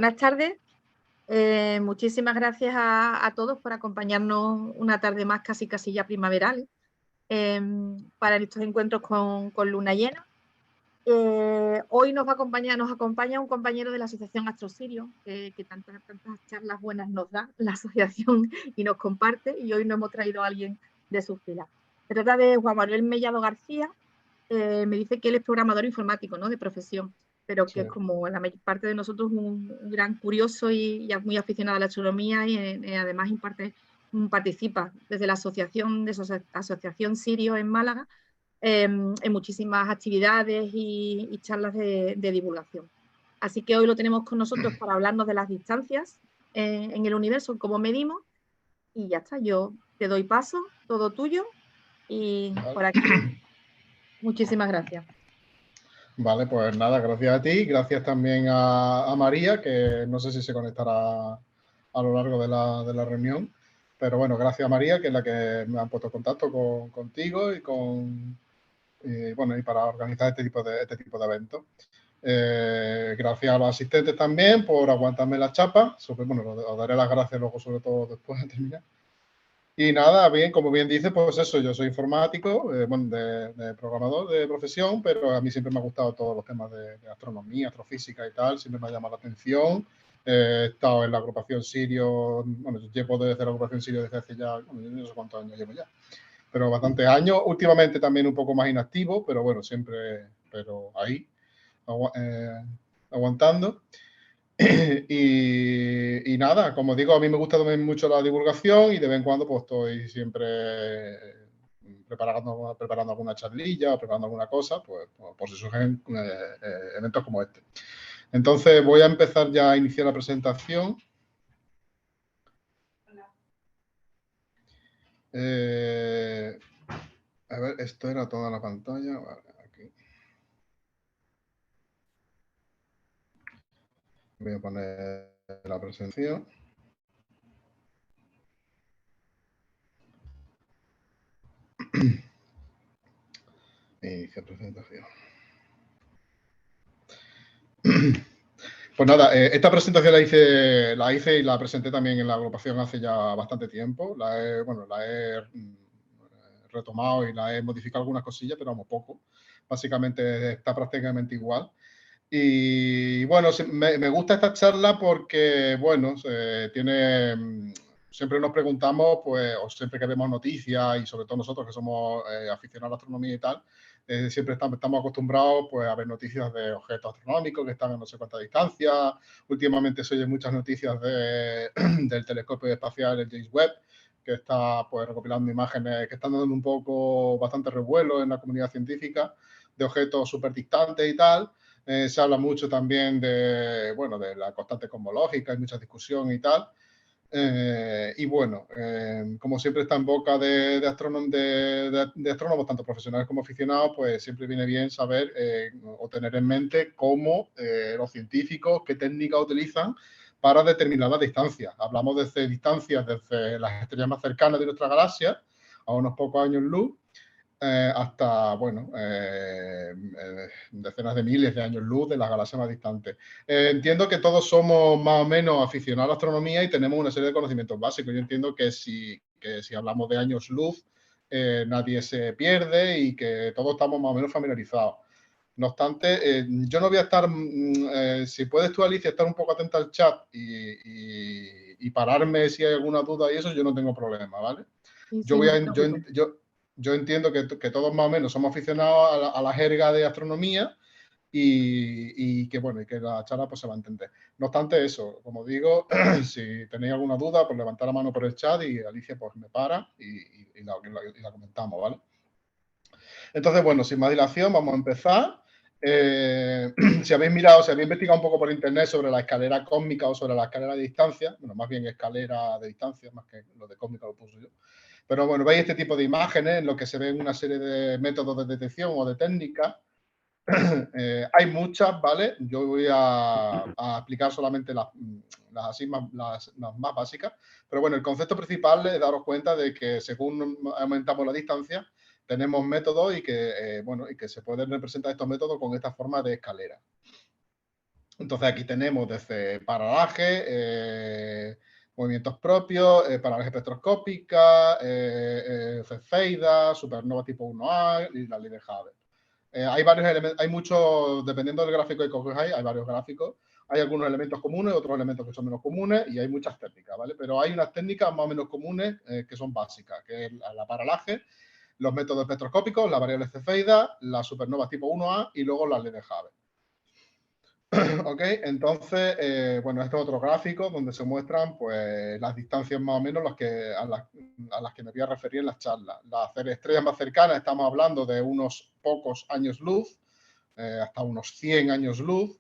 buenas tardes. Muchísimas gracias a todos por acompañarnos una tarde más, casi ya primaveral, para estos encuentros con luna llena. Hoy nos acompaña un compañero de la Asociación Astrosirio, que tantas charlas buenas nos da la asociación y nos comparte, y hoy nos hemos traído a alguien de sus filas. Se trata de Juan Manuel Mellado García. Me dice que él es programador informático, ¿no?, de profesión, pero que es, como la mayor parte de nosotros, un gran curioso y muy aficionado a la astronomía, y además participa desde la Asociación Sirio en Málaga en muchísimas actividades y charlas de divulgación. Así que hoy lo tenemos con nosotros para hablarnos de las distancias en el universo, cómo medimos, y ya está. Yo te doy paso, todo tuyo, y por aquí muchísimas gracias. Vale, pues nada, gracias a ti, gracias también a María, que no sé si se conectará a lo largo de la reunión, pero bueno, gracias a María, que es la que me ha puesto en contacto contigo y y para organizar este tipo de eventos. Gracias a los asistentes también por aguantarme la chapa. Os daré las gracias luego, sobre todo después de terminar. Y nada, bien, como bien dice, pues eso, yo soy informático, de programador de profesión, pero a mí siempre me ha gustado todos los temas de astronomía, astrofísica y tal, siempre me ha llamado la atención. He estado en la agrupación Sirio, llevo desde la agrupación Sirio desde hace ya, no sé cuántos años llevo ya, pero bastantes años. Últimamente también un poco más inactivo, pero bueno, siempre, pero ahí, aguantando. Y nada, como digo, a mí me gusta también mucho la divulgación y de vez en cuando pues estoy siempre preparando alguna charlilla o preparando alguna cosa, pues por si surgen eventos como este. Entonces voy a empezar ya a iniciar la presentación. A ver, esto era toda la pantalla. Vale, aquí. Voy a poner la presentación. Inicia presentación. Pues nada, esta presentación la hice y la presenté también en la agrupación hace ya bastante tiempo. La he retomado y la he modificado algunas cosillas, pero vamos, poco. Básicamente está prácticamente igual. Y bueno, me gusta esta charla porque, bueno, siempre nos preguntamos, pues, o siempre que vemos noticias, y sobre todo nosotros que somos aficionados a la astronomía y tal, siempre estamos acostumbrados, pues, a ver noticias de objetos astronómicos que están a no sé cuánta distancia. Últimamente se oyen muchas noticias del telescopio espacial, el James Webb, que está, pues, recopilando imágenes que están dando bastante revuelo en la comunidad científica, de objetos súper distantes y tal. Se habla mucho también de la constante cosmológica, hay mucha discusión y tal. Y bueno, como siempre está en boca de astrónomos, tanto profesionales como aficionados, pues siempre viene bien saber o tener en mente cómo los científicos, qué técnicas utilizan para determinar las distancias. Hablamos de distancias desde las estrellas más cercanas de nuestra galaxia, a unos pocos años luz, hasta, decenas de miles de años luz de las galaxias más distantes. Entiendo que todos somos más o menos aficionados a la astronomía y tenemos una serie de conocimientos básicos. Yo entiendo que si hablamos de años luz, nadie se pierde y que todos estamos más o menos familiarizados. No obstante, yo no voy a estar, si puedes tú, Alicia, estar un poco atenta al chat y pararme si hay alguna duda y eso, yo no tengo problema, ¿vale? Sí, Yo entiendo que todos más o menos somos aficionados a la jerga de astronomía y que la charla pues se va a entender. No obstante eso, como digo, si tenéis alguna duda, pues levantad la mano por el chat y Alicia pues me para y la comentamos, ¿vale? Entonces, bueno, sin más dilación, vamos a empezar. Si habéis investigado un poco por internet sobre la escalera cósmica o sobre la escalera de distancia, bueno, más bien escalera de distancia, más que lo de cósmica lo puse yo. Pero bueno, veis este tipo de imágenes en lo que se ven una serie de métodos de detección o de técnicas. Hay muchas, ¿vale? Yo voy a explicar solamente las más básicas. Pero bueno, el concepto principal es daros cuenta de que según aumentamos la distancia, tenemos métodos y que se pueden representar estos métodos con esta forma de escalera. Entonces aquí tenemos desde paralaje, movimientos propios, paralaje espectroscópica, cefeida, supernova tipo 1A y la ley de Hubble. Hay varios elementos, hay muchos, dependiendo del gráfico que cogáis, hay varios gráficos. Hay algunos elementos comunes, otros elementos que son menos comunes y hay muchas técnicas, ¿vale? Pero hay unas técnicas más o menos comunes que son básicas, que es la paralaje, los métodos espectroscópicos, las variables cefeidas, las supernovas tipo 1A y luego las ley de Hubble. Ok, entonces, bueno, este es otro gráfico donde se muestran pues, las distancias más o menos a las que me voy a referir en las charlas. Las estrellas más cercanas estamos hablando de unos pocos años luz, hasta unos 100 años luz.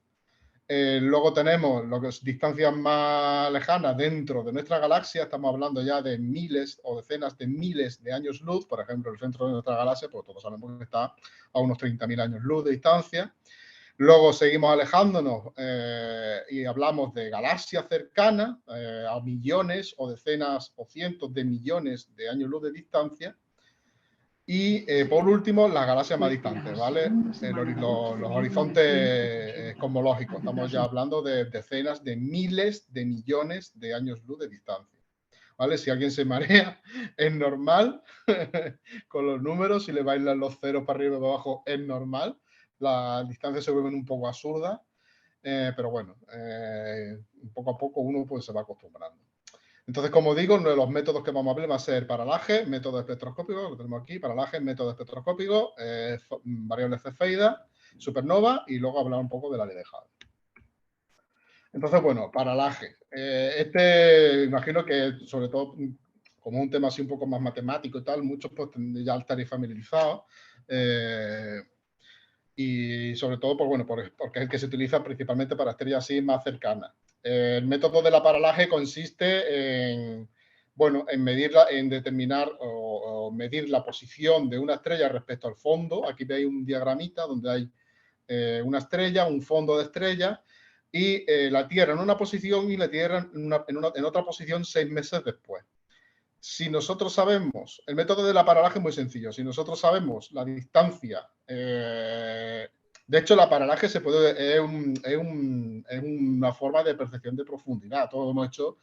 Luego tenemos lo que es distancias más lejanas dentro de nuestra galaxia, estamos hablando ya de miles o decenas de miles de años luz. Por ejemplo, el centro de nuestra galaxia, pues todos sabemos que está a unos 30.000 años luz de distancia. Luego seguimos alejándonos y hablamos de galaxias cercanas a millones o decenas o cientos de millones de años luz de distancia. Y por último, las galaxias más distantes, ¿vale? Los horizontes cosmológicos. Estamos ya hablando de decenas de miles de millones de años luz de distancia. ¿Vale? Si alguien se marea, es normal. Con los números, si le bailan los ceros para arriba y para abajo, es normal. Las distancias se vuelven un poco absurdas, pero bueno, poco a poco uno pues, se va acostumbrando. Entonces, como digo, uno de los métodos que vamos a ver va a ser paralaje, método espectroscópico, lo tenemos aquí, paralaje, método espectroscópico, variables cefeidas, supernova y luego hablar un poco de la ley de Hubble. Entonces, bueno, paralaje. Imagino que sobre todo como es un tema así un poco más matemático y tal, muchos pues ya estaréis familiarizados. Y sobre todo, pues, bueno, porque es el que se utiliza principalmente para estrellas así más cercanas. El método de la paralaje consiste en, bueno, en determinar o medir la posición de una estrella respecto al fondo. Aquí veis un diagramita donde hay una estrella, un fondo de estrella y la Tierra en una posición y la Tierra en otra posición 6 meses después. Si nosotros sabemos, el método de la paralaje es muy sencillo, si nosotros sabemos la distancia, de hecho la paralaje es una forma de percepción de profundidad. Todos hemos hecho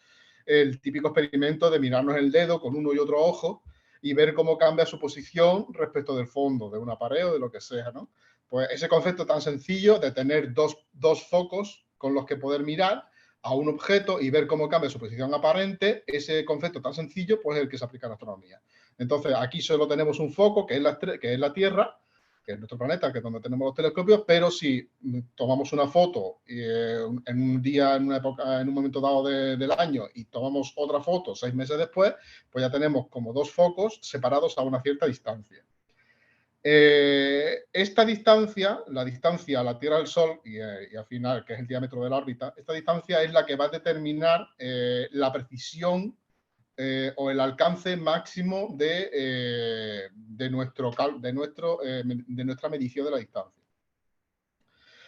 el típico experimento de mirarnos el dedo con uno y otro ojo y ver cómo cambia su posición respecto del fondo, de una pared o de lo que sea, ¿no? Pues ese concepto tan sencillo de tener dos focos con los que poder mirar a un objeto y ver cómo cambia su posición aparente, ese concepto tan sencillo pues es el que se aplica en astronomía. Entonces aquí solo tenemos un foco que es la Tierra, que es nuestro planeta, que es donde tenemos los telescopios, pero si tomamos una foto en un día, en una época, en un momento dado del año y tomamos otra foto 6 meses después, pues ya tenemos como dos focos separados a una cierta distancia. Esta distancia, la distancia a la Tierra del Sol y al final, que es el diámetro de la órbita, esta distancia es la que va a determinar la precisión o el alcance máximo de nuestra medición de la distancia.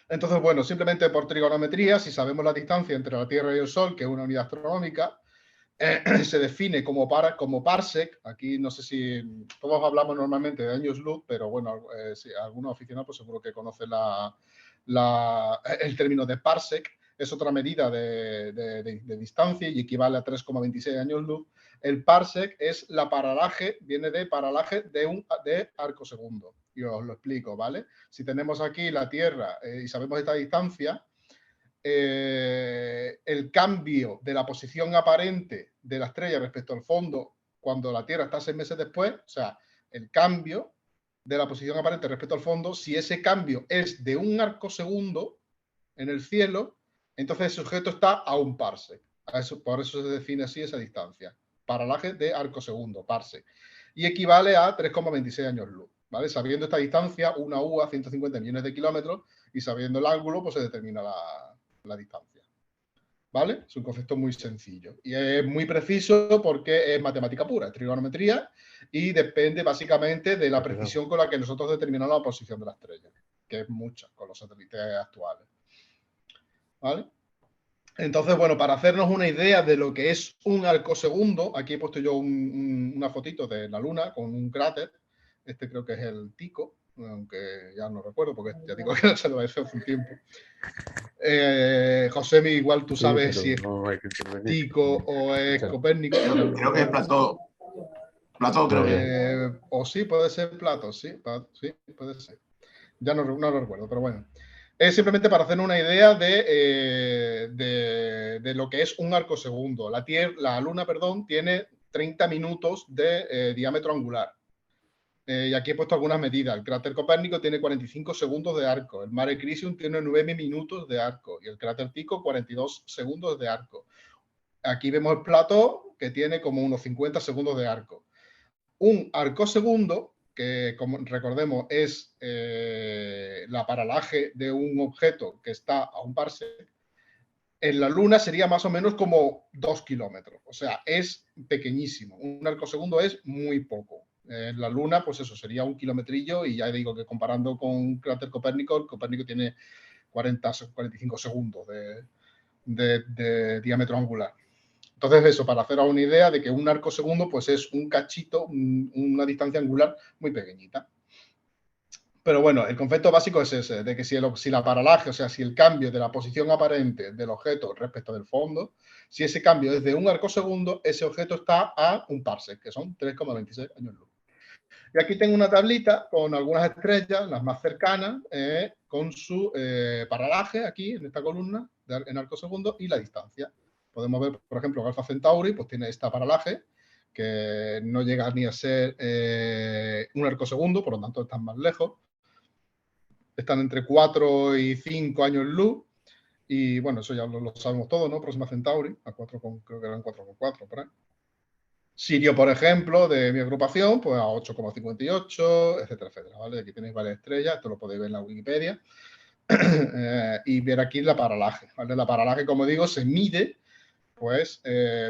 Entonces, bueno, simplemente por trigonometría, si sabemos la distancia entre la Tierra y el Sol, que es una unidad astronómica, se define como parsec. Aquí no sé si todos hablamos normalmente de años luz, pero bueno, si algunos aficionados pues seguro que conocen el término de parsec. Es otra medida de distancia y equivale a 3,26 años luz. El parsec es la paralaje, viene de paralaje de arco segundo. Y os lo explico, ¿vale? Si tenemos aquí la Tierra y sabemos esta distancia, el cambio de la posición aparente de la estrella respecto al fondo cuando la Tierra está 6 meses después, o sea, el cambio de la posición aparente respecto al fondo, si ese cambio es de un arco segundo en el cielo, entonces el sujeto está a un parsec. Por eso se define así esa distancia. Paralaje de arco segundo, parsec. Y equivale a 3,26 años luz. ¿Vale? Sabiendo esta distancia, una U a 150 millones de kilómetros, y sabiendo el ángulo, pues se determina la distancia. ¿Vale? Es un concepto muy sencillo. Y es muy preciso porque es matemática pura, es trigonometría, y depende básicamente de la precisión con la que nosotros determinamos la posición de la estrella, que es mucha con los satélites actuales. ¿Vale? Entonces, bueno, para hacernos una idea de lo que es un arco segundo, aquí he puesto yo una fotito de la Luna con un cráter. Este creo que es el Tycho, aunque ya no recuerdo porque ya digo que se lo he hecho hace un tiempo. Josemi, igual tú Sí, sabes pero si es no hay que intervenir. Tycho o es Claro. Copérnico. Creo que es Platón. Platón creo que es. O sí, puede ser Plato, sí, sí, puede ser. Ya no lo recuerdo, pero bueno. Es simplemente para hacer una idea de lo que es un arco segundo. La Luna, perdón, tiene 30 minutos de diámetro angular. Y aquí he puesto algunas medidas. El cráter Copérnico tiene 45 segundos de arco. El Mare Crisium tiene 9 minutos de arco. Y el cráter Tycho 42 segundos de arco. Aquí vemos el plató, que tiene como unos 50 segundos de arco. Un arco segundo, que como recordemos es la paralaje de un objeto que está a un parsec, en la Luna sería más o menos como 2 kilómetros. O sea, es pequeñísimo. Un arco segundo es muy poco. En la Luna, pues eso, sería un kilometrillo y ya digo que comparando con un cráter Copérnico, el Copérnico tiene 45 segundos de diámetro angular. Entonces, eso, para haceros una idea de que un arco segundo pues es un cachito, una distancia angular muy pequeñita. Pero bueno, el concepto básico es ese, de que si la paralaje, o sea, si el cambio de la posición aparente del objeto respecto del fondo, si ese cambio es de un arco segundo, ese objeto está a un parsec, que son 3,26 años luz. Y aquí tengo una tablita con algunas estrellas, las más cercanas, con su paralaje aquí en esta columna, en arco segundo, y la distancia. Podemos ver, por ejemplo, que Alpha Centauri pues, tiene esta paralaje, que no llega ni a ser un arco segundo, por lo tanto están más lejos. Están entre 4 y 5 años luz. Y bueno, eso ya lo sabemos todos, ¿no? Próxima Centauri, a 4, creo que eran 4,4 por ahí. Sirio, por ejemplo, de mi agrupación, pues a 8,58, etcétera, etcétera, ¿vale? Aquí tenéis varias estrellas, esto lo podéis ver en la Wikipedia. Y ver aquí la paralaje, ¿vale? La paralaje, como digo, se mide, pues,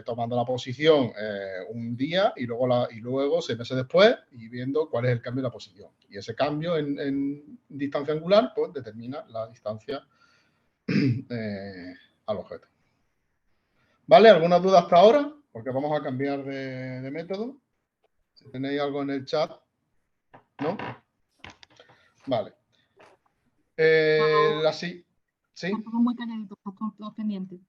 tomando la posición un día y luego 6 meses después y viendo cuál es el cambio de la posición. Y ese cambio en distancia angular, pues, determina la distancia al objeto. ¿Vale? ¿Alguna duda hasta ahora? Porque vamos a cambiar de método. Si tenéis algo en el chat, ¿no? Vale. ¿Sí? Están todos muy calladitos, están todos pendientes.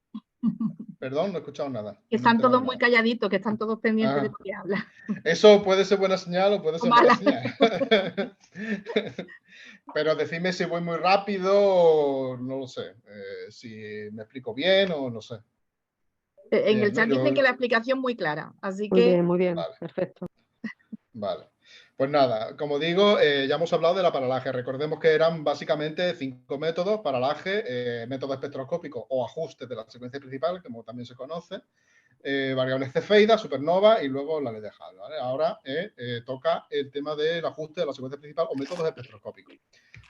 Perdón, no he escuchado nada. Que están todos muy calladitos, que están todos pendientes de lo que habla. Eso puede ser buena señal o puede ser mala señal. Pero decidme si voy muy rápido o no lo sé. Si me explico bien o no sé. En bien, el chat dicen que la explicación muy clara, así que... Muy bien, vale. Perfecto. Vale. Pues nada, como digo, ya hemos hablado de la paralaje. Recordemos que eran básicamente 5 métodos: paralaje, método espectroscópico o ajuste de la secuencia principal, como también se conoce, variables cefeidas, supernova y luego la ley de Hall, ¿vale? Ahora toca el tema del ajuste de la secuencia principal o métodos espectroscópicos.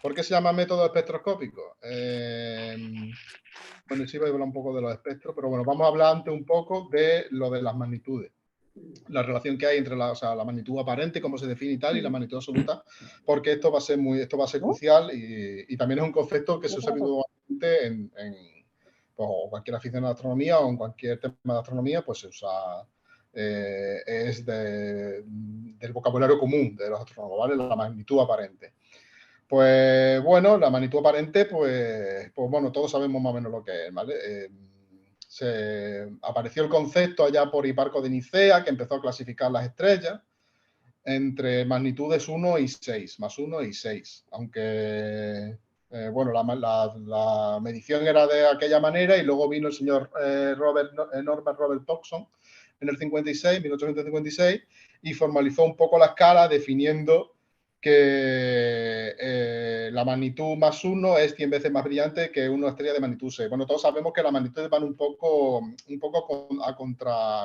¿Por qué se llama método espectroscópico? Bueno, sí voy a hablar un poco de los espectros, pero bueno, vamos a hablar antes un poco de lo de las magnitudes. La relación que hay entre la magnitud aparente, cómo se define y tal, y la magnitud absoluta, porque esto va a ser crucial y también es un concepto que se usa habitualmente en pues, cualquier afición a la astronomía o en cualquier tema de astronomía, pues se usa, es del vocabulario común de los astrónomos, ¿vale? La magnitud aparente. Pues bueno, la magnitud aparente, pues bueno, todos sabemos más o menos lo que es, ¿vale? Apareció el concepto allá por Hiparco de Nicea, que empezó a clasificar las estrellas entre magnitudes 1 y 6, más 1 y 6. Aunque, bueno, la medición era de aquella manera y luego vino el señor Norman Robert Pogson en el 1856, y formalizó un poco la escala definiendo que la magnitud más 1 es 100 veces más brillante que una estrella de magnitud 6. Bueno, todos sabemos que las magnitudes van un poco a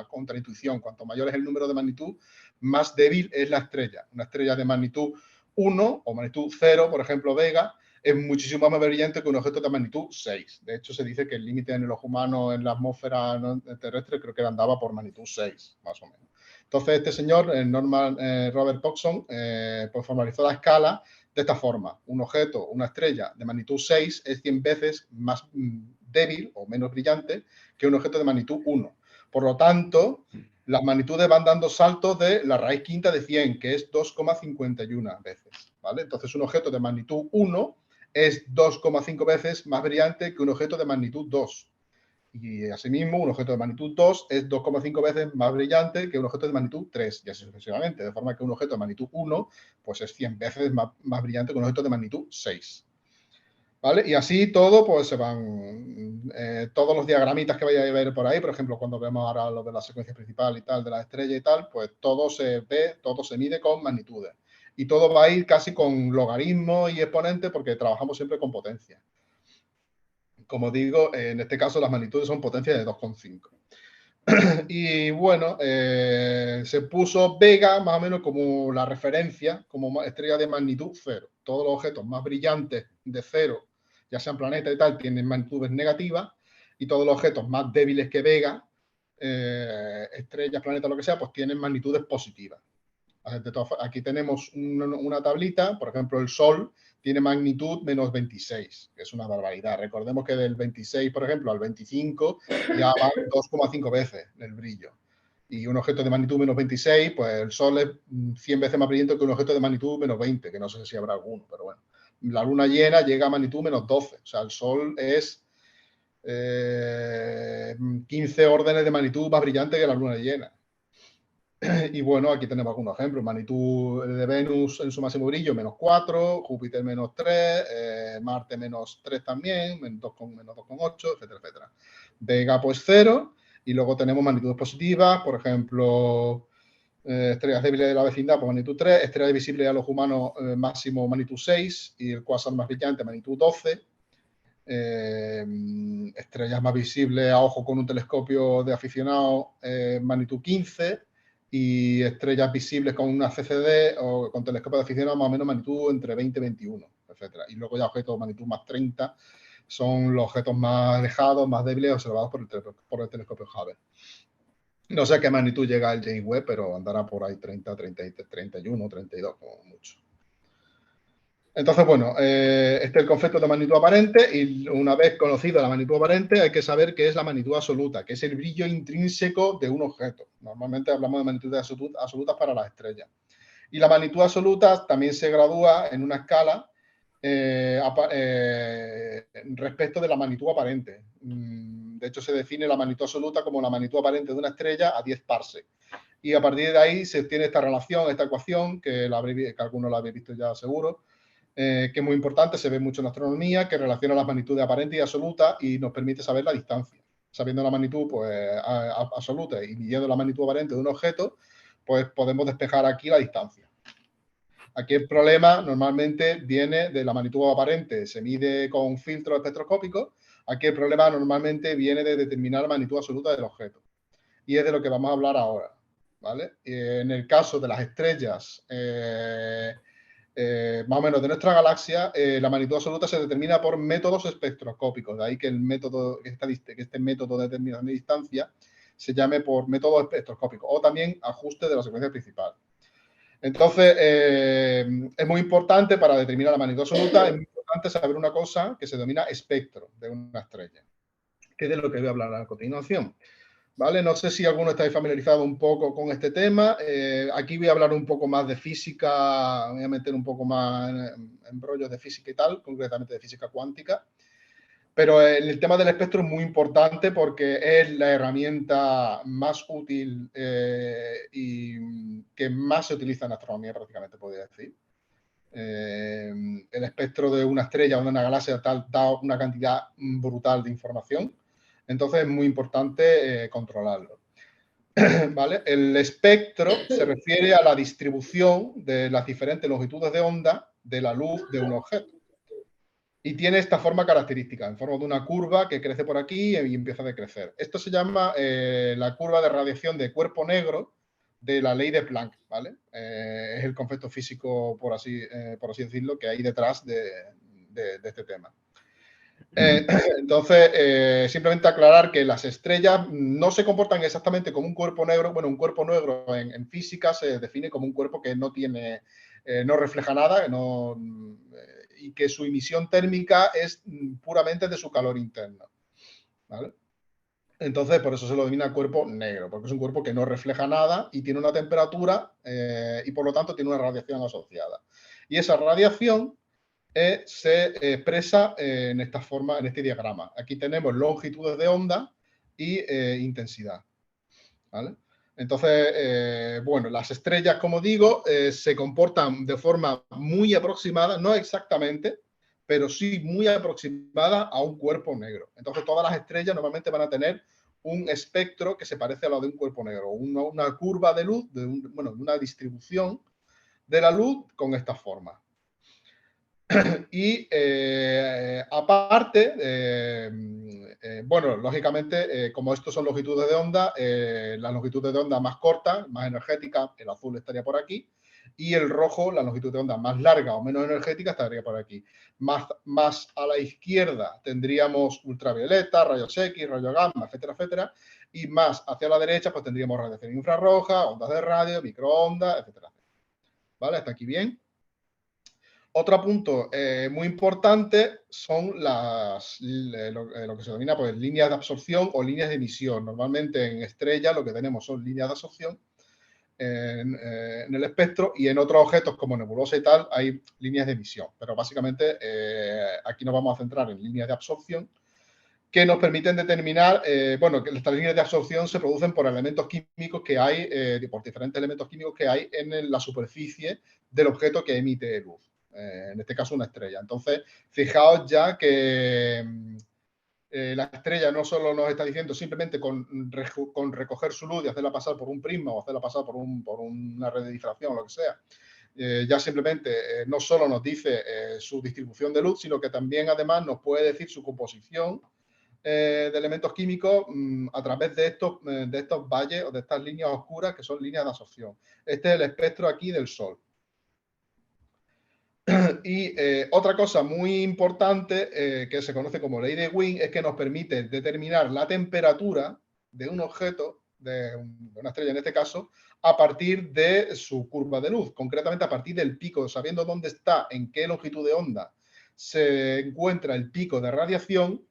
contraintuición. Cuanto mayor es el número de magnitud, más débil es la estrella. Una estrella de magnitud 1 o magnitud 0, por ejemplo, Vega, es muchísimo más brillante que un objeto de magnitud 6. De hecho, se dice que el límite en el ojo humano en la atmósfera terrestre creo que andaba por magnitud 6, más o menos. Entonces, este señor, Norman Robert Pogson, pues formalizó la escala de esta forma. Un objeto, una estrella de magnitud 6 es 100 veces más débil o menos brillante que un objeto de magnitud 1. Por lo tanto, las magnitudes van dando saltos de la raíz quinta de 100, que es 2,51 veces, ¿vale? Entonces, un objeto de magnitud 1 es 2,5 veces más brillante que un objeto de magnitud 2. Y asimismo, un objeto de magnitud 2 es 2,5 veces más brillante que un objeto de magnitud 3, y así sucesivamente. De forma que un objeto de magnitud 1 pues es 100 veces más brillante que un objeto de magnitud 6. ¿Vale? Y así todo, pues se van, todos los diagramitas que vayáis a ver por ahí, por ejemplo, cuando vemos ahora lo de la secuencia principal y tal, de la estrella y tal, pues todo se ve, todo se mide con magnitudes. Y todo va a ir casi con logaritmos y exponentes porque trabajamos siempre con potencia. Como digo, en este caso las magnitudes son potencias de 2,5. Y bueno, se puso Vega más o menos como la referencia, como estrella de magnitud 0. Todos los objetos más brillantes de 0, ya sean planetas y tal, tienen magnitudes negativas, y todos los objetos más débiles que Vega, estrellas, planetas, lo que sea, pues tienen magnitudes positivas. Aquí tenemos una tablita, por ejemplo, el Sol tiene magnitud menos 26, que es una barbaridad. Recordemos que del 26, por ejemplo, al 25 ya va 2,5 veces el brillo. Y un objeto de magnitud menos 26, pues el Sol es 100 veces más brillante que un objeto de magnitud menos 20, que no sé si habrá alguno, pero bueno. La luna llena llega a magnitud menos 12, o sea, el Sol es 15 órdenes de magnitud más brillante que la luna llena. Y bueno, aquí tenemos algunos ejemplos. Magnitud de Venus en su máximo brillo, menos 4, Júpiter menos 3, Marte menos 3 también, menos 2,8, etcétera, etcétera. Vega pues 0, y luego tenemos magnitudes positivas, por ejemplo, estrellas débiles de la vecindad, pues magnitud 3, estrellas visibles a los humanos, máximo magnitud 6, y el cuásar más brillante, magnitud 12. Estrellas más visibles a ojo con un telescopio de aficionado, magnitud 15, y estrellas visibles con una CCD o con telescopio de aficionado más o menos magnitud entre 20 y 21, etcétera. Y luego ya objetos de magnitud más 30 son los objetos más alejados, más débiles, observados por el telescopio Hubble. No sé a qué magnitud llega el James Webb, pero andará por ahí 30, 30, 31, 32 como mucho. Entonces, bueno, este es el concepto de magnitud aparente, y una vez conocido la magnitud aparente hay que saber qué es la magnitud absoluta, que es el brillo intrínseco de un objeto. Normalmente hablamos de magnitudes absolutas para las estrellas. Y la magnitud absoluta también se gradúa en una escala respecto de la magnitud aparente. De hecho, se define la magnitud absoluta como la magnitud aparente de una estrella a 10 parsecs. Y a partir de ahí se obtiene esta relación, esta ecuación, que algunos la habéis visto ya seguro, que es muy importante, se ve mucho en astronomía, que relaciona las magnitudes aparentes y absolutas y nos permite saber la distancia. Sabiendo la magnitud pues, absoluta y midiendo la magnitud aparente de un objeto, pues podemos despejar aquí la distancia. Aquí el problema normalmente viene de la magnitud aparente, se mide con filtros espectroscópicos. Aquí el problema normalmente viene de determinar la magnitud absoluta del objeto. Y es de lo que vamos a hablar ahora, ¿vale? En el caso de las estrellas, más o menos de nuestra galaxia, la magnitud absoluta se determina por métodos espectroscópicos. De ahí que este método de determinación de distancia se llame por método espectroscópico, o también ajuste de la secuencia principal. Entonces, es muy importante para determinar la magnitud absoluta, es muy importante saber una cosa que se denomina espectro de una estrella, que es de lo que voy a hablar a continuación. ¿Vale? No sé si alguno estáis familiarizado un poco con este tema. Aquí voy a hablar un poco más de física, voy a meter un poco más en rollos de física y tal, concretamente de física cuántica. Pero el tema del espectro es muy importante porque es la herramienta más útil y que más se utiliza en astronomía, prácticamente, podría decir. El espectro de una estrella o de una galaxia da una cantidad brutal de información. Entonces es muy importante controlarlo. ¿Vale? El espectro se refiere a la distribución de las diferentes longitudes de onda de la luz de un objeto. Y tiene esta forma característica, en forma de una curva que crece por aquí y empieza a decrecer. Esto se llama la curva de radiación de cuerpo negro de la ley de Planck, ¿vale? Es el concepto físico, por así decirlo, que hay detrás de este tema. Entonces, simplemente aclarar que las estrellas no se comportan exactamente como un cuerpo negro. Bueno, un cuerpo negro en física se define como un cuerpo que no tiene, no refleja nada, y que su emisión térmica es puramente de su calor interno, ¿vale? Entonces, por eso se lo denomina cuerpo negro, porque es un cuerpo que no refleja nada y tiene una temperatura y por lo tanto tiene una radiación asociada. Y esa radiación se expresa en esta forma, en este diagrama. Aquí tenemos longitudes de onda y intensidad, ¿vale? Entonces, bueno, las estrellas, como digo, se comportan de forma muy aproximada, no exactamente, pero sí muy aproximada a un cuerpo negro. Entonces, todas las estrellas normalmente van a tener un espectro que se parece a lo de un cuerpo negro, una curva de luz, bueno, una distribución de la luz con esta forma. Y aparte, bueno, lógicamente, como estos son longitudes de onda, las longitudes de onda más cortas, más energéticas, el azul estaría por aquí, y el rojo, la longitud de onda más larga o menos energética, estaría por aquí. Más a la izquierda tendríamos ultravioleta, rayos X, rayos gamma, etcétera, etcétera, y más hacia la derecha, pues tendríamos radiación infrarroja, ondas de radio, microondas, etcétera. ¿Vale? ¿Hasta aquí bien? Otro punto muy importante son lo que se denomina pues, líneas de absorción o líneas de emisión. Normalmente en estrellas lo que tenemos son líneas de absorción en el espectro, y en otros objetos como nebulosa y tal hay líneas de emisión. Pero básicamente aquí nos vamos a centrar en líneas de absorción que nos permiten determinar, bueno, que estas líneas de absorción se producen por elementos químicos que hay, por diferentes elementos químicos que hay en la superficie del objeto que emite luz. En este caso una estrella. Entonces, fijaos ya que la estrella no solo nos está diciendo simplemente con recoger su luz y hacerla pasar por un prisma o hacerla pasar por una red de difracción o lo que sea, ya simplemente no solo nos dice su distribución de luz, sino que también además nos puede decir su composición de elementos químicos a través de estos valles o de estas líneas oscuras que son líneas de absorción. Este es el espectro aquí del Sol. Y otra cosa muy importante que se conoce como ley de Wien es que nos permite determinar la temperatura de un objeto, de una estrella en este caso, a partir de su curva de luz, concretamente a partir del pico, sabiendo dónde está, en qué longitud de onda se encuentra el pico de radiación,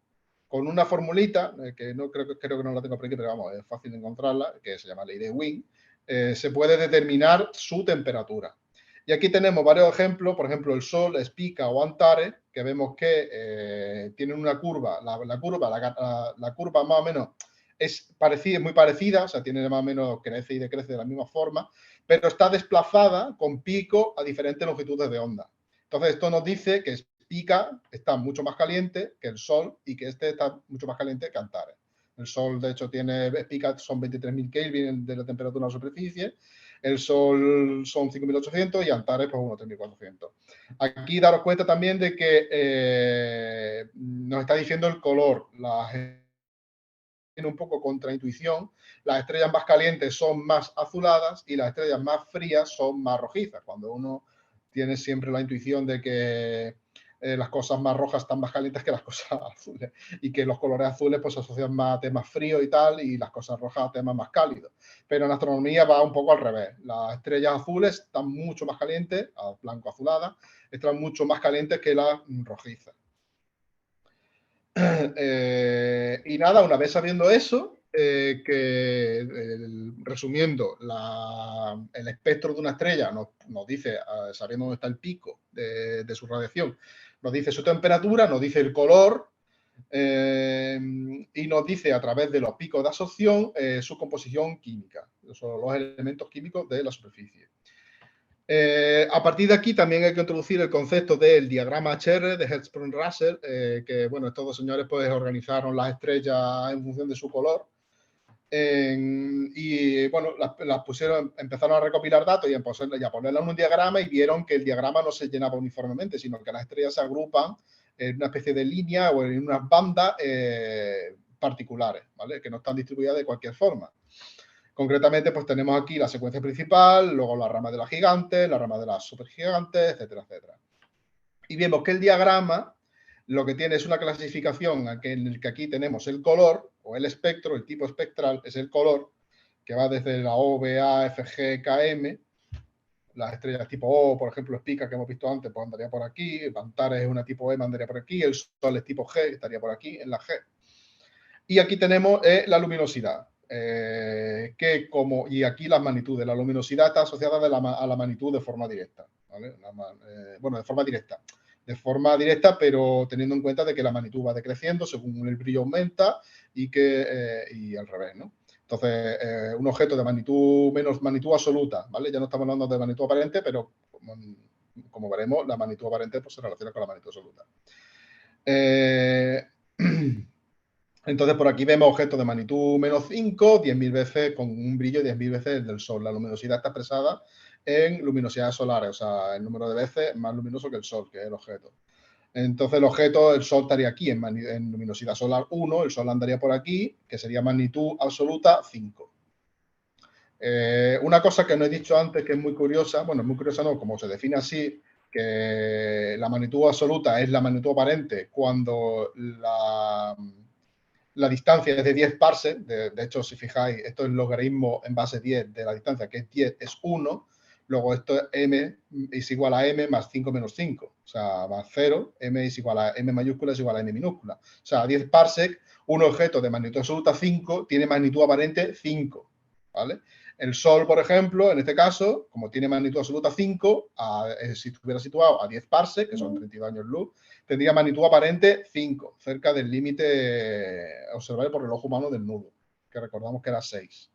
con una formulita, que no creo que no la tengo por aquí, pero vamos, es fácil de encontrarla, que se llama ley de Wien, se puede determinar su temperatura. Y aquí tenemos varios ejemplos, por ejemplo, el Sol, Spica o Antares, que vemos que tienen una curva. La curva más o menos es parecida, muy parecida, o sea, tiene más o menos, crece y decrece de la misma forma, pero está desplazada con pico a diferentes longitudes de onda. Entonces, esto nos dice que Spica está mucho más caliente que el Sol y que este está mucho más caliente que Antares. El Sol, de hecho, Spica son 23.000 Kelvin de la temperatura en la superficie. El Sol son 5.800 y Antares, pues, unos 3.400. Aquí daros cuenta también de que nos está diciendo el color. Tiene un poco contraintuición. Las estrellas más calientes son más azuladas y las estrellas más frías son más rojizas. Cuando uno tiene siempre la intuición de que las cosas más rojas están más calientes que las cosas azules y que los colores azules pues se asocian más a temas fríos y tal, y las cosas rojas a temas más cálidos. Pero en astronomía va un poco al revés. Las estrellas azules están mucho más calientes, blanco azuladas, están mucho más calientes que las rojizas. Y nada, una vez sabiendo eso, resumiendo, el espectro de una estrella nos dice, sabiendo dónde está el pico de su radiación, nos dice su temperatura, nos dice el color y nos dice a través de los picos de absorción su composición química, son los elementos químicos de la superficie. A partir de aquí también hay que introducir el concepto del diagrama HR de Hertzsprung-Russell, que bueno, estos dos señores pues organizaron las estrellas en función de su color. Y bueno, las pusieron, empezaron a recopilar datos y a ponerlas en un diagrama, y vieron que el diagrama no se llenaba uniformemente, sino que las estrellas se agrupan en una especie de línea o en unas bandas particulares, ¿vale? Que no están distribuidas de cualquier forma. Concretamente, pues tenemos aquí la secuencia principal, luego la rama de las gigantes, la rama de las supergigantes, etcétera, etcétera. Y vemos que el diagrama lo que tiene es una clasificación en el que aquí tenemos el color o el espectro, el tipo espectral es el color, que va desde la O, B, A, F, G, K, M. Las estrellas tipo O, por ejemplo, Spica, que hemos visto antes, pues andaría por aquí. Antares es una tipo M, andaría por aquí. El Sol es tipo G, estaría por aquí, en la G. Y aquí tenemos la luminosidad. Y aquí las magnitudes. La luminosidad está asociada a la magnitud de forma directa, ¿vale? Bueno, de forma directa. de forma directa, pero teniendo en cuenta de que la magnitud va decreciendo según el brillo aumenta y al revés, ¿no? Entonces, un objeto de magnitud absoluta, ¿vale? Ya no estamos hablando de magnitud aparente, pero como veremos, la magnitud aparente pues, se relaciona con la magnitud absoluta. Entonces, por aquí vemos objetos de magnitud -5, 10.000 veces con un brillo 10.000 veces el del Sol. La luminosidad está expresada en luminosidades solares, o sea, el número de veces más luminoso que el Sol, que es el objeto. Entonces, el objeto, el Sol estaría aquí en luminosidad solar 1, el Sol andaría por aquí, que sería magnitud absoluta 5. Una cosa que no he dicho antes, que es muy curiosa, bueno, muy curiosa no, como se define así, que la magnitud absoluta es la magnitud aparente cuando la distancia es de 10 parsecs, de hecho, si fijáis, esto es el logaritmo en base 10 de la distancia, que es 10, es 1, luego esto es m es igual a m más 5 menos 5, o sea, más 0, m es igual a m mayúscula es igual a n minúscula. O sea, a 10 parsecs, un objeto de magnitud absoluta 5 tiene magnitud aparente 5, ¿vale? El Sol, por ejemplo, en este caso, como tiene magnitud absoluta 5, si estuviera situado a 10 parsecs, que son 32 años luz, tendría magnitud aparente 5, cerca del límite observable por el ojo humano del nudo, que recordamos que era 6.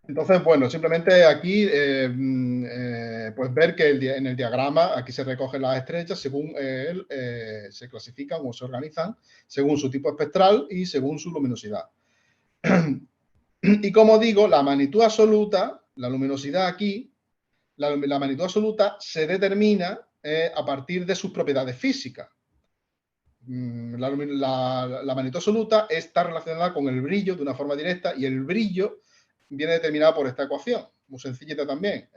Entonces, bueno, simplemente aquí, pues ver que en el diagrama, aquí se recogen las estrellas según se clasifican o se organizan según su tipo espectral y según su luminosidad. Y como digo, la magnitud absoluta, la luminosidad aquí, la magnitud absoluta se determina a partir de sus propiedades físicas. La magnitud absoluta está relacionada con el brillo de una forma directa y el brillo viene determinado por esta ecuación, muy sencillita también,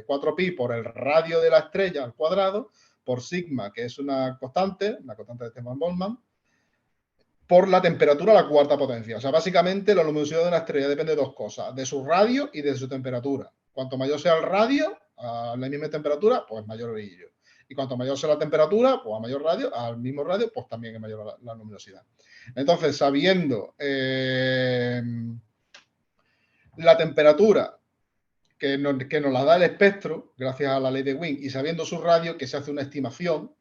4pi por el radio de la estrella al cuadrado, por sigma, que es una constante, la constante de Stefan-Boltzmann, por la temperatura a la cuarta potencia. O sea, básicamente la luminosidad de una estrella depende de dos cosas, de su radio y de su temperatura. Cuanto mayor sea el radio, a la misma temperatura, pues mayor brillo. Y cuanto mayor sea la temperatura, pues a mayor radio, al mismo radio, pues también es mayor la luminosidad. Entonces, sabiendo la temperatura que nos la da el espectro, gracias a la ley de Wien, y sabiendo su radio, que se hace una estimación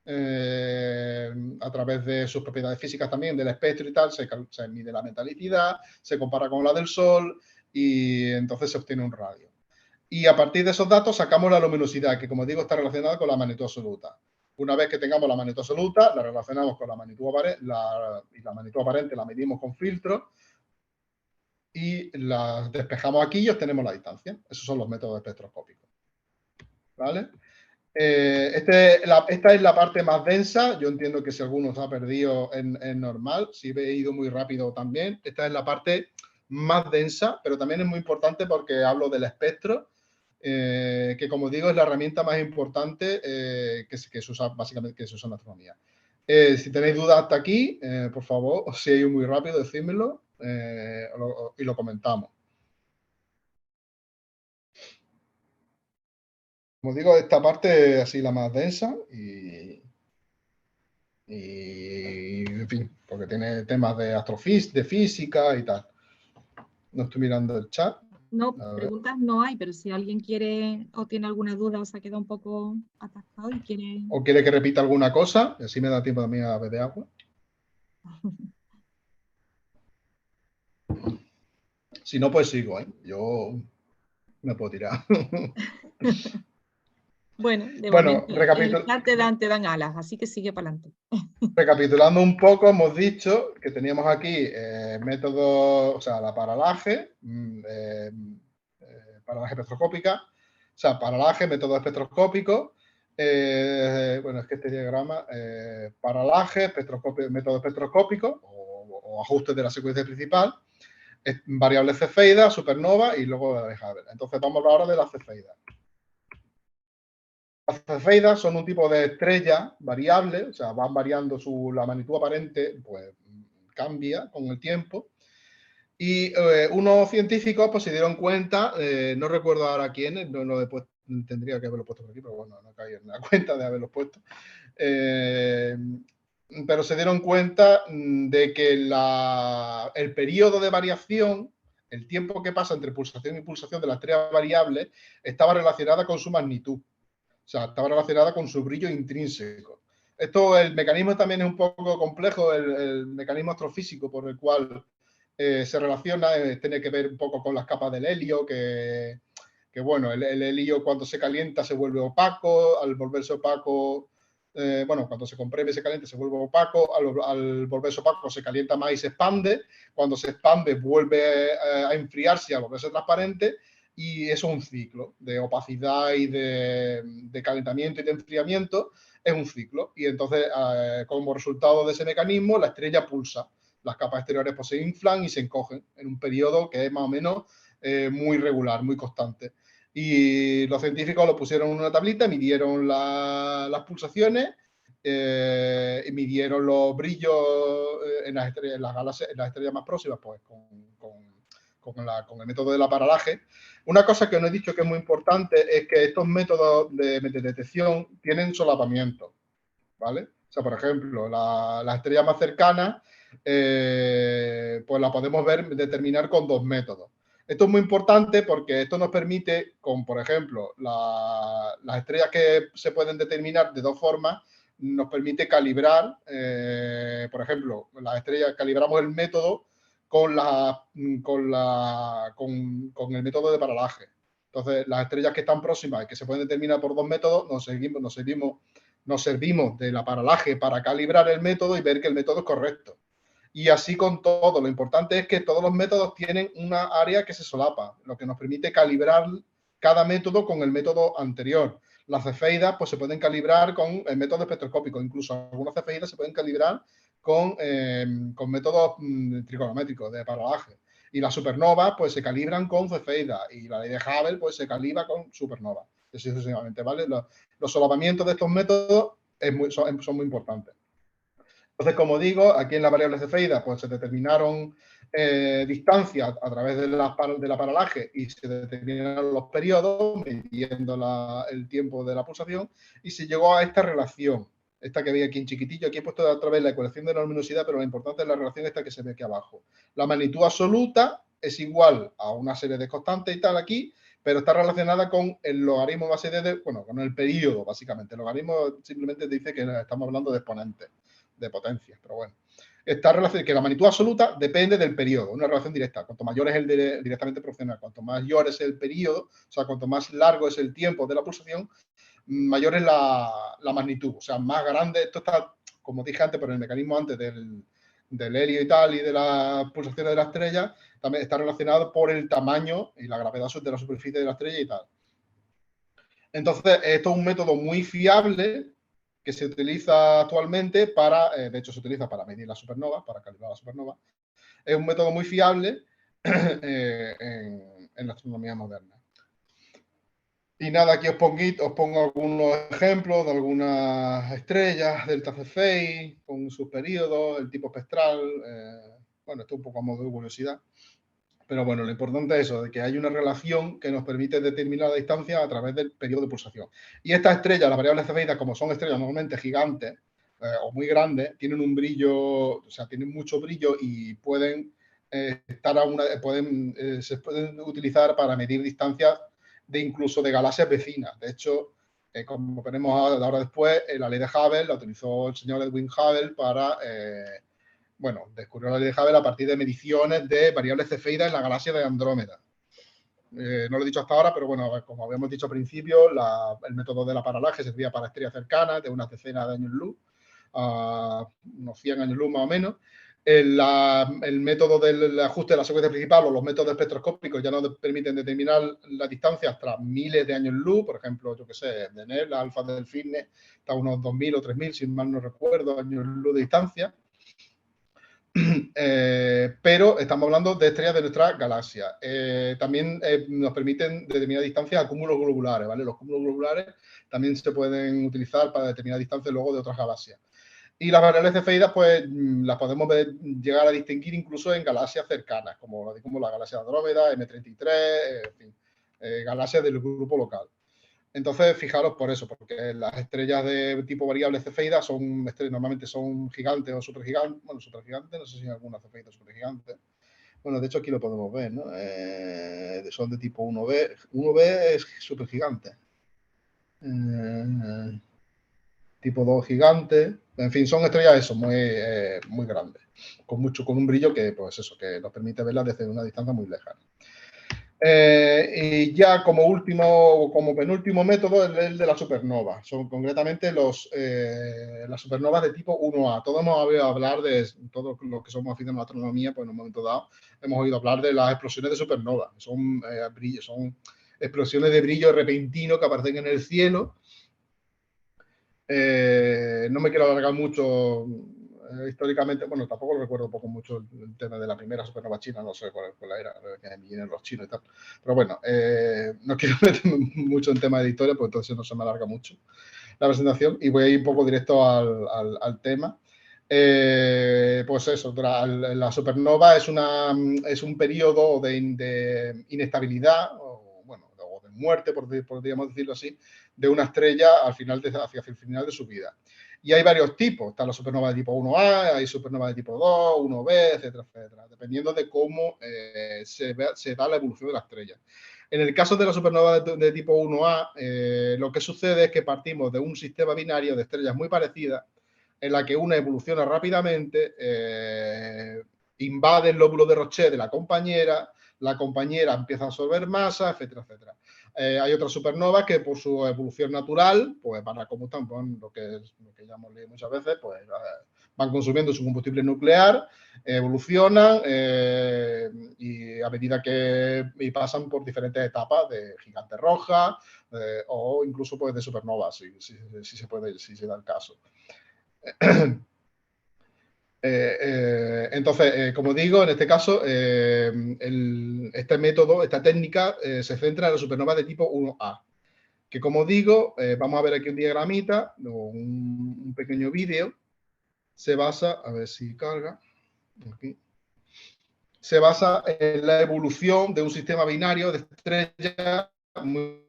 a través de sus propiedades físicas también, del espectro y tal, se mide la metalicidad, se compara con la del Sol y entonces se obtiene un radio. Y a partir de esos datos sacamos la luminosidad, que como digo está relacionada con la magnitud absoluta. Una vez que tengamos la magnitud absoluta, la relacionamos con la magnitud aparente, y la magnitud aparente la medimos con filtros y la despejamos aquí y obtenemos la distancia. Esos son los métodos espectroscópicos. ¿Vale? Esta es la parte más densa. Yo entiendo que si alguno se ha perdido es normal. Si he ido muy rápido también. Esta es la parte más densa, pero también es muy importante porque hablo del espectro, que como digo es la herramienta más importante que se usa básicamente que se usa en astronomía. Si tenéis dudas hasta aquí, por favor, si he ido muy rápido, decídmelo y lo comentamos. Como digo, esta parte es así la más densa y en fin, porque tiene temas de astrofísica, de física y tal. No estoy mirando el chat. No, preguntas no hay, pero si alguien quiere o tiene alguna duda o se ha quedado un poco atascado y quiere... O quiere que repita alguna cosa, así me da tiempo a mí a beber agua. Si no, pues sigo, ¿eh? Yo me puedo tirar. Bueno, de momento, el chat te dan alas, así que sigue para adelante. Recapitulando un poco, hemos dicho que teníamos aquí métodos, o sea, la paralaje, paralaje espectroscópica, o sea, paralaje, método espectroscópico, bueno, es que este diagrama, paralaje, método espectroscópico o ajustes de la secuencia principal, variables cefeidas, supernova y luego de Hubble. Entonces vamos a hablar ahora de las cefeidas. Las cefeidas son un tipo de estrella variable, o sea, van variando la magnitud aparente, pues cambia con el tiempo. Y unos científicos pues se dieron cuenta, no recuerdo ahora quiénes, no lo he puesto, tendría que haberlo puesto por aquí, pero bueno, no caí en la cuenta de haberlo puesto. Pero se dieron cuenta de que el periodo de variación, el tiempo que pasa entre pulsación y pulsación de la estrella variable, estaba relacionada con su magnitud. O sea, estaba relacionada con su brillo intrínseco. Esto, el mecanismo también es un poco complejo, el mecanismo astrofísico por el cual se relaciona, tiene que ver un poco con las capas del helio, que bueno, el helio cuando se calienta se vuelve opaco, al volverse opaco, bueno, cuando se comprime se calienta se vuelve opaco, al volverse opaco se calienta más y se expande, cuando se expande vuelve a enfriarse y a volverse transparente, y eso es un ciclo de opacidad y de calentamiento y de enfriamiento, es un ciclo, y entonces como resultado de ese mecanismo la estrella pulsa, las capas exteriores pues se inflan y se encogen en un periodo que es más o menos muy regular, muy constante. Y los científicos lo pusieron en una tablita, midieron las pulsaciones, y midieron los brillos en las estrellas, en las galaxias, en las estrellas más próximas, pues con el método de la paralaje. Una cosa que no he dicho que es muy importante es que estos métodos de detección tienen solapamiento, ¿vale? O sea, por ejemplo, la estrella más cercana, pues la podemos determinar con dos métodos. Esto es muy importante porque esto nos permite, con por ejemplo, las estrellas que se pueden determinar de dos formas, nos permite calibrar, por ejemplo, las estrellas, calibramos el método con el método de paralaje. Entonces, las estrellas que están próximas y que se pueden determinar por dos métodos, nos servimos de la paralaje para calibrar el método y ver que el método es correcto. Y así con todo. Lo importante es que todos los métodos tienen una área que se solapa, lo que nos permite calibrar cada método con el método anterior. Las cefeidas pues, se pueden calibrar con el método espectroscópico, incluso algunas cefeidas se pueden calibrar con métodos trigonométricos de paralaje. Y las supernovas pues, se calibran con cefeidas y la ley de Hubble pues, se calibra con supernovas. Así sucesivamente, ¿vale? Los solapamientos de estos métodos son muy importantes. Entonces, como digo, aquí en las variables cefeidas pues se determinaron distancias a través de la paralaje y se determinaron los periodos midiendo el tiempo de la pulsación y se llegó a esta relación, esta que veis aquí en chiquitillo. Aquí he puesto otra vez la ecuación de la luminosidad, pero lo importante es la relación esta que se ve aquí abajo. La magnitud absoluta es igual a una serie de constantes y tal aquí, pero está relacionada con el logaritmo base de, bueno, con el periodo, básicamente. El logaritmo simplemente dice que estamos hablando de exponentes, de potencia, pero bueno. Está relacionada que la magnitud absoluta depende del periodo, una relación directa. Cuanto mayor es el directamente proporcional, cuanto mayor es el periodo, o sea, cuanto más largo es el tiempo de la pulsación, mayor es la magnitud, o sea, más grande. Esto está, como dije antes, por el mecanismo antes del helio y tal, y de las pulsaciones de la estrella, también está relacionado por el tamaño y la gravedad de la superficie de la estrella y tal. Entonces, esto es un método muy fiable que se utiliza actualmente de hecho se utiliza para medir las supernovas, para calibrar las supernovas. Es un método muy fiable en la astronomía moderna. Y nada, aquí os pongo algunos ejemplos de algunas estrellas, delta Cephei, con sus periodos, el tipo espectral. Bueno, esto un poco a modo de curiosidad. Pero bueno, lo importante es eso, de que hay una relación que nos permite determinar la distancia a través del periodo de pulsación. Y estas estrellas, las variables cefeidas, como son estrellas normalmente gigantes o muy grandes, tienen un brillo, o sea, tienen mucho brillo y pueden se pueden utilizar para medir distancias incluso de galaxias vecinas. De hecho, como veremos ahora después, la ley de Hubble la utilizó el señor Edwin Hubble para... bueno, descubrió la ley de Hubble a partir de mediciones de variables cefeidas en la galaxia de Andrómeda. No lo he dicho hasta ahora, pero bueno, como habíamos dicho al principio, el método de la paralaje servía para estrellas cercanas de unas decenas de años luz, unos 100 años luz más o menos. El método del ajuste de la secuencia principal o los métodos espectroscópicos ya nos permiten determinar la distancia hasta miles de años luz. Por ejemplo, yo que sé, Deneb, la alfa del Cisne, está a unos 2.000 o 3.000, si mal no recuerdo, años luz de distancia. Pero estamos hablando de estrellas de nuestra galaxia. También nos permiten determinar distancias a cúmulos globulares, ¿vale? Los cúmulos globulares también se pueden utilizar para determinar distancias luego de otras galaxias. Y las variables cefeidas, pues las podemos llegar a distinguir incluso en galaxias cercanas, como la galaxia de Andrómeda, M33, en fin, galaxias del grupo local. Entonces, fijaros por eso, porque las estrellas de tipo variable cefeida normalmente son gigantes o supergigantes. Bueno, supergigantes, no sé si hay alguna cefeida supergigante. Bueno, de hecho aquí lo podemos ver, ¿no? Son de tipo 1B. 1B es supergigante. tipo 2 gigante. En fin, son estrellas eso, muy grandes, con un brillo que, pues eso, que nos permite verlas desde una distancia muy lejana. Y ya como penúltimo método es el de la supernova. Son concretamente las supernovas de tipo 1A. Todos hemos oído hablar todos los que somos aficionados a la astronomía, pues en un momento dado hemos oído hablar de las explosiones de supernova. Son explosiones de brillo repentino que aparecen en el cielo. No me quiero alargar mucho históricamente, bueno, tampoco recuerdo mucho el tema de la primera supernova china, no sé cuál era, que vienen los chinos y tal. Pero bueno, no quiero meterme mucho en tema de historia, porque entonces no se me alarga mucho la presentación y voy a ir un poco directo al tema. Pues eso, la supernova es un periodo de inestabilidad o de muerte, podríamos decirlo así, de una estrella hacia el final de su vida. Y hay varios tipos. Está la supernova de tipo 1A, hay supernova de tipo 2, 1B, etcétera, etcétera, dependiendo de cómo se da la evolución de la estrella. En el caso de la supernova de tipo 1A, lo que sucede es que partimos de un sistema binario de estrellas muy parecidas, en la que una evoluciona rápidamente, invade el lóbulo de Roche de la compañera empieza a absorber masa, etcétera, etcétera. Hay otras supernovas que por su evolución natural, pues van a como están, lo que ya hemos leído muchas veces, pues van consumiendo su combustible nuclear, evolucionan y a medida que pasan por diferentes etapas de gigante roja o incluso pues de supernovas, si se da el caso. Entonces, como digo, en este caso, este método, esta técnica, se centra en la supernova de tipo 1A, que como digo, vamos a ver aquí un diagramita, un pequeño vídeo, se basa, a ver si carga, aquí, se basa en la evolución de un sistema binario de estrellas muy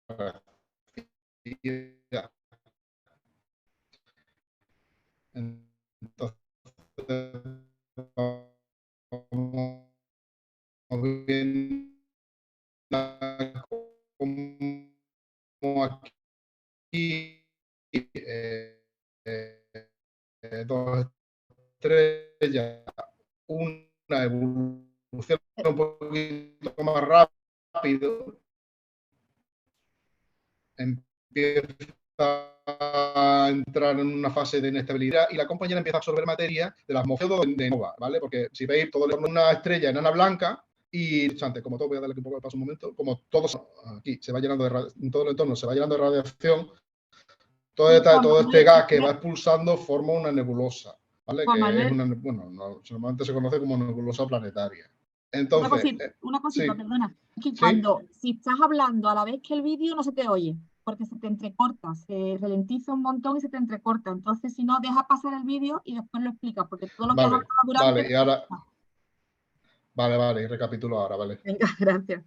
parecidas. Entonces, como aquí dos estrellas, una evolución un poquito más rápido, empieza a entrar en una fase de inestabilidad y la compañera empieza a absorber materia de la atmósfera de nova, ¿vale? Porque si veis todo el entorno de una estrella enana blanca y, como todo, voy a darle un poco de paso un momento, como todo aquí se va llenando todo el entorno se va llenando de radiación, todo este gas que va expulsando forma una nebulosa, ¿vale? Que es normalmente se conoce como nebulosa planetaria. Entonces, una cosita, sí. perdona. Es que ¿Sí? si estás hablando a la vez que el vídeo no se te oye, porque se te entrecorta, se ralentiza un montón y se te entrecorta. Entonces, si no, deja pasar el vídeo y después lo explicas, porque todo lo que has hablado durante... Vale, y ahora... Vale, y recapitulo ahora, vale. Venga, gracias.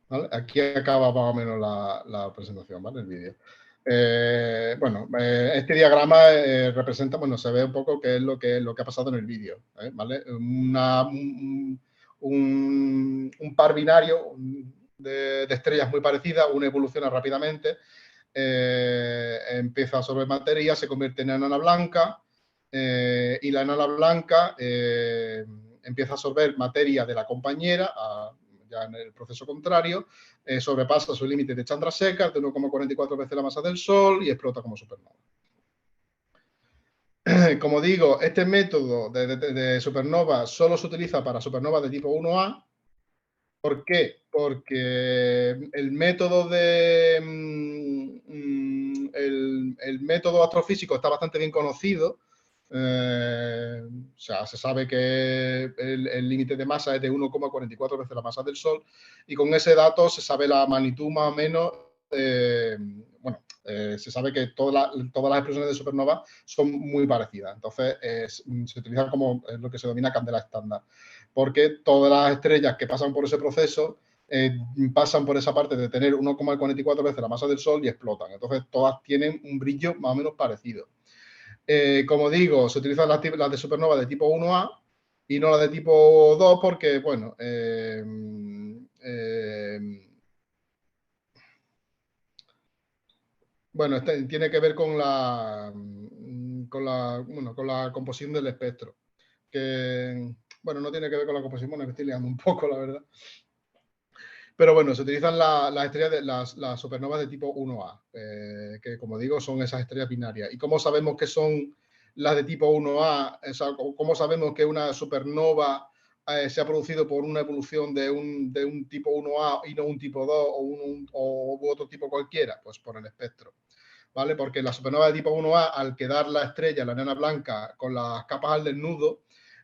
¿Vale? Aquí acaba más o menos la presentación, ¿vale? El vídeo. Este diagrama representa, se ve un poco qué es lo que ha pasado en el vídeo, ¿vale? Un par binario de estrellas muy parecidas, una evoluciona rápidamente, empieza a absorber materia, se convierte en enana blanca y la enana blanca empieza a absorber materia de la compañera ya en el proceso contrario, sobrepasa su límite de Chandrasekhar de 1,44 veces la masa del Sol y explota como supernova. como digo, este método de supernova solo se utiliza para supernovas de tipo 1A. ¿Por qué? Porque el método el método astrofísico está bastante bien conocido. O sea, se sabe que el límite de masa es de 1,44 veces la masa del Sol, y con ese dato se sabe la magnitud más o menos. Se sabe que todas las explosiones de supernova son muy parecidas. Entonces, se utiliza como lo que se denomina candela estándar, porque todas las estrellas que pasan por ese proceso pasan por esa parte de tener 1,44 veces la masa del Sol y explotan. Entonces, todas tienen un brillo más o menos parecido. Como digo, se utilizan las de supernova de tipo 1A y no las de tipo 2 porque, bueno, tiene que ver con la composición del espectro. Que, bueno, no tiene que ver con la composición, bueno, me estoy liando un poco, la verdad. Pero bueno, se utilizan las estrellas de las supernovas de tipo 1A, que como digo son esas estrellas binarias. ¿Y cómo sabemos que son las de tipo 1A? O sea, ¿cómo sabemos que una supernova se ha producido por una evolución de un tipo 1A y no un tipo 2 o otro tipo cualquiera? Pues por el espectro, ¿vale? Porque la supernova de tipo 1A, al quedar la estrella, la enana blanca, con las capas al desnudo,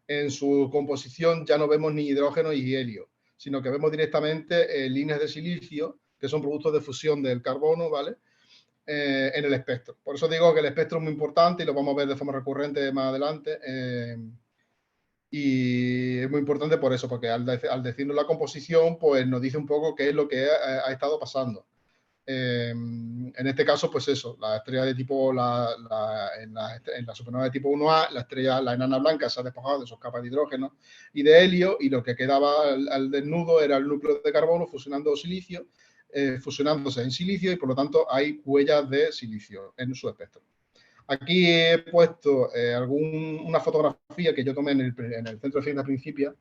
en su composición ya no vemos ni hidrógeno ni helio, sino que vemos directamente líneas de silicio, que son productos de fusión del carbono, ¿vale? En el espectro. Por eso digo que el espectro es muy importante y lo vamos a ver de forma recurrente más adelante. Y es muy importante por eso, porque al decirnos la composición, pues nos dice un poco qué es lo que ha estado pasando. En este caso, pues eso, la estrella de tipo, en la supernova de tipo 1A, la enana blanca se ha despojado de sus capas de hidrógeno y de helio, y lo que quedaba al desnudo era el núcleo de carbono fusionándose en silicio, y por lo tanto hay huellas de silicio en su espectro. Aquí he puesto una fotografía que yo tomé en el Centro de Ciencia Principia,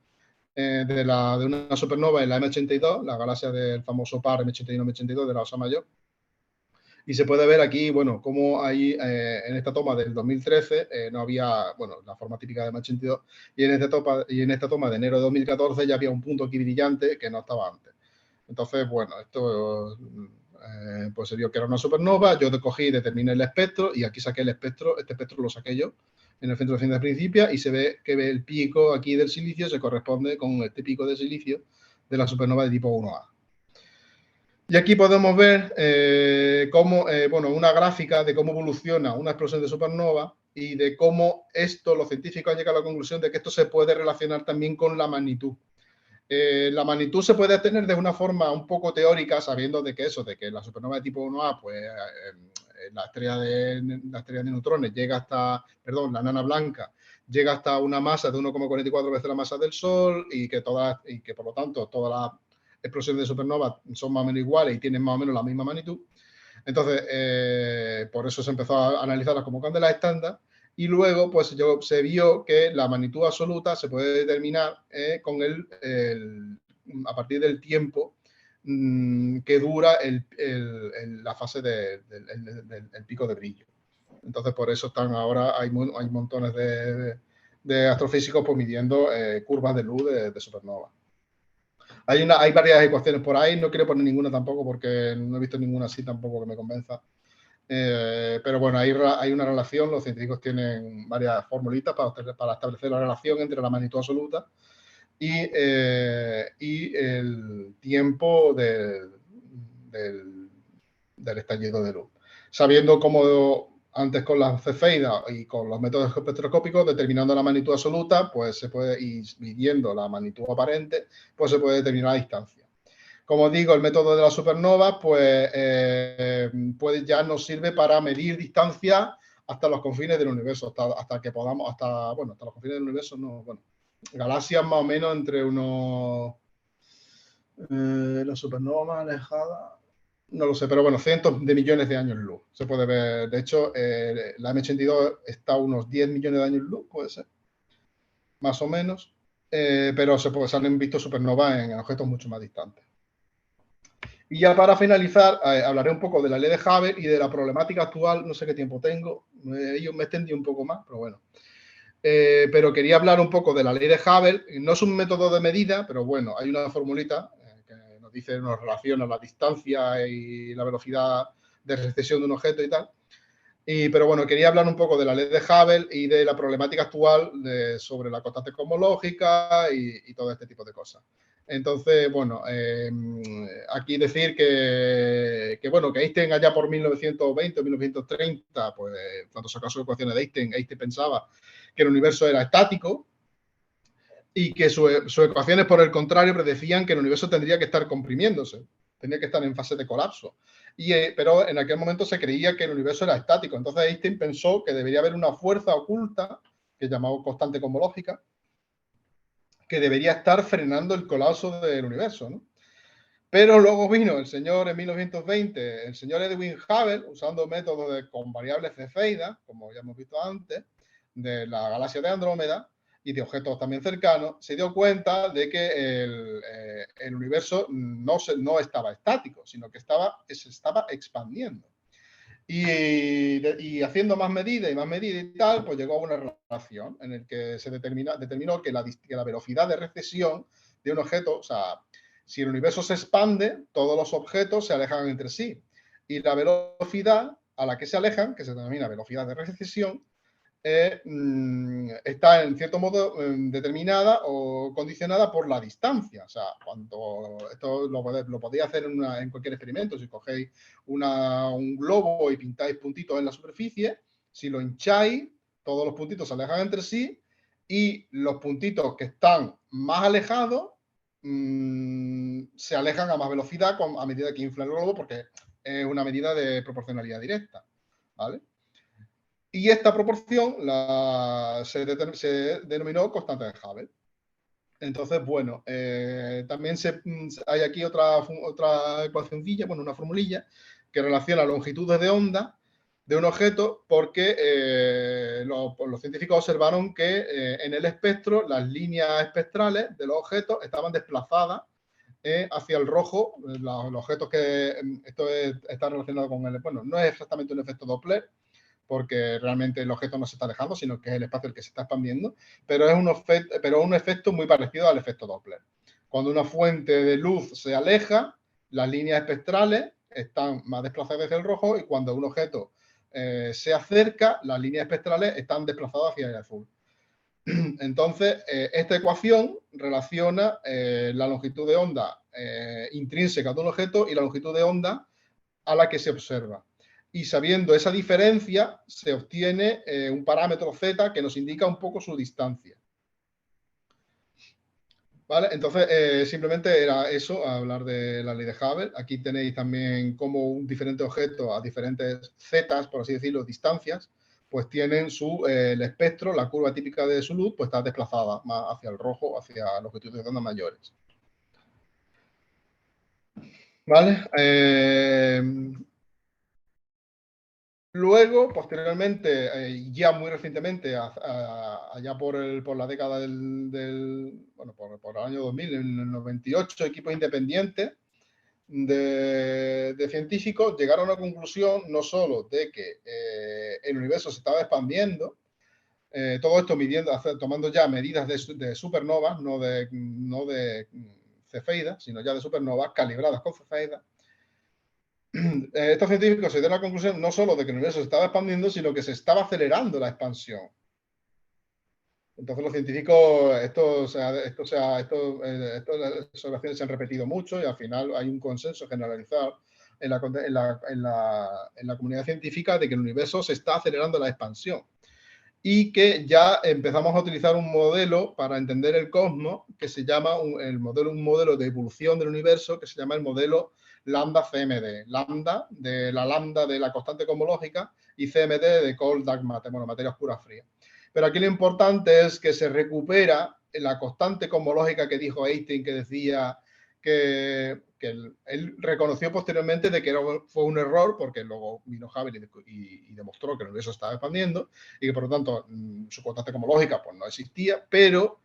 de una supernova en la M82, la galaxia del famoso par M81-M82 de la Osa Mayor. Y se puede ver aquí, bueno, cómo ahí en esta toma del 2013 no había, bueno, la forma típica de M82, y en esta toma de enero de 2014 ya había un punto aquí brillante que no estaba antes. Entonces, bueno, esto pues se vio que era una supernova. Yo cogí y determiné el espectro, y aquí saqué el espectro. Este espectro lo saqué yo en el Centro de Ciencia Principia, y se ve que el pico aquí del silicio se corresponde con este pico de silicio de la supernova de tipo 1A. Y aquí podemos ver una gráfica de cómo evoluciona una explosión de supernova, y de cómo los científicos han llegado a la conclusión de que esto se puede relacionar también con la magnitud. La magnitud se puede tener de una forma un poco teórica, sabiendo de que la supernova de tipo 1A, pues la estrella de neutrones llega hasta, la enana blanca, llega hasta una masa de 1,44 veces la masa del Sol, y que por lo tanto todas las explosiones de supernova son más o menos iguales y tienen más o menos la misma magnitud. Entonces, por eso se empezó a analizarlas como candelas estándar. Y luego, pues se vio que la magnitud absoluta se puede determinar a partir del tiempo que dura la fase del pico de brillo. Entonces, por eso hay montones de astrofísicos pues, midiendo curvas de luz de supernova. Hay varias ecuaciones por ahí, no quiero poner ninguna tampoco porque no he visto ninguna así tampoco que me convenza. Pero bueno, hay una relación, los científicos tienen varias formulitas para establecer la relación entre la magnitud absoluta y el tiempo del estallido de luz. Sabiendo cómo antes con las cefeidas y con los métodos espectroscópicos, determinando la magnitud absoluta, pues se puede ir midiendo la magnitud aparente, pues se puede determinar la distancia. Como digo, el método de la supernova, pues ya nos sirve para medir distancia hasta los confines del universo, hasta los confines del universo, no, bueno, galaxias más o menos entre unos, la supernova más alejada, no lo sé, pero bueno, cientos de millones de años luz. Se puede ver, de hecho, la M82 está a unos 10 millones de años luz, puede ser, más o menos, pero se han visto supernovas en objetos mucho más distantes. Y ya para finalizar, hablaré un poco de la ley de Hubble y de la problemática actual. No sé qué tiempo tengo, yo me extendí un poco más, pero bueno. Pero quería hablar un poco de la ley de Hubble. No es un método de medida, pero bueno, hay una formulita que nos dice, nos relaciona la distancia y la velocidad de recesión de un objeto y tal. Pero bueno, quería hablar un poco de la ley de Hubble y de la problemática actual sobre la constante cosmológica y todo este tipo de cosas. Entonces, bueno, aquí decir que Einstein allá por 1920 o 1930, pues cuando sacó sus ecuaciones de Einstein pensaba que el universo era estático y que sus ecuaciones, por el contrario, predecían que el universo tendría que estar comprimiéndose, tenía que estar en fase de colapso. Pero en aquel momento se creía que el universo era estático. Entonces Einstein pensó que debería haber una fuerza oculta, que llamamos constante cosmológica, que debería estar frenando el colapso del universo, ¿no? Pero luego vino el señor en 1920, el señor Edwin Hubble, usando métodos con variables cefeidas, como ya hemos visto antes, de la galaxia de Andrómeda y de objetos también cercanos, se dio cuenta de que el universo no estaba estático, sino que se estaba expandiendo. Y haciendo más medidas y tal, pues llegó a una relación en el que se determinó que la velocidad de recesión de un objeto, o sea, si el universo se expande, todos los objetos se alejan entre sí. Y la velocidad a la que se alejan, que se denomina velocidad de recesión, está en cierto modo determinada o condicionada por la distancia. O sea, esto lo podéis hacer en cualquier experimento. Si cogéis un globo y pintáis puntitos en la superficie, si lo hincháis, todos los puntitos se alejan entre sí y los puntitos que están más alejados se alejan a más velocidad a medida que infla el globo, porque es una medida de proporcionalidad directa, ¿vale? Y esta proporción se denominó constante de Hubble. Entonces, bueno, también hay aquí otra ecuacioncilla, bueno, una formulilla que relaciona longitudes de onda de un objeto porque los científicos observaron que en el espectro las líneas espectrales de los objetos estaban desplazadas hacia el rojo. Los objetos esto está relacionado con bueno, no es exactamente un efecto Doppler, porque realmente el objeto no se está alejando, sino que es el espacio el que se está expandiendo, pero es un efecto muy parecido al efecto Doppler. Cuando una fuente de luz se aleja, las líneas espectrales están más desplazadas hacia el rojo, y cuando un objeto se acerca, las líneas espectrales están desplazadas hacia el azul. Entonces, esta ecuación relaciona la longitud de onda intrínseca de un objeto y la longitud de onda a la que se observa. Y sabiendo esa diferencia, se obtiene un parámetro z que nos indica un poco su distancia. ¿Vale? Entonces, simplemente era eso, hablar de la ley de Hubble. Aquí tenéis también cómo un diferente objeto a diferentes zetas, por así decirlo, distancias, pues tienen el espectro, la curva típica de su luz, pues está desplazada más hacia el rojo, hacia longitudes de onda mayores. ¿Vale? Luego, posteriormente, ya muy recientemente, allá por la década bueno, por el año 2000, en el 98, equipos independientes de científicos llegaron a la conclusión no solo de que el universo se estaba expandiendo, todo esto tomando ya medidas de supernovas, no de cefeidas, sino ya de supernovas calibradas con cefeidas. Estos científicos se dieron a la conclusión no solo de que el universo se estaba expandiendo, sino que se estaba acelerando la expansión. Entonces los científicos, estas observaciones se han repetido mucho y al final hay un consenso generalizado en la comunidad científica de que el universo se está acelerando la expansión y que ya empezamos a utilizar un modelo para entender el cosmos que se llama un modelo de evolución del universo que se llama el modelo lambda CMD. Lambda de la constante cosmológica y CMD de cold dark matter, bueno, materia oscura fría. Pero aquí lo importante es que se recupera la constante cosmológica que dijo Einstein, que decía que él reconoció posteriormente de que fue un error, porque luego vino Hubble y demostró que el universo estaba expandiendo y que por lo tanto su constante cosmológica pues, no existía, pero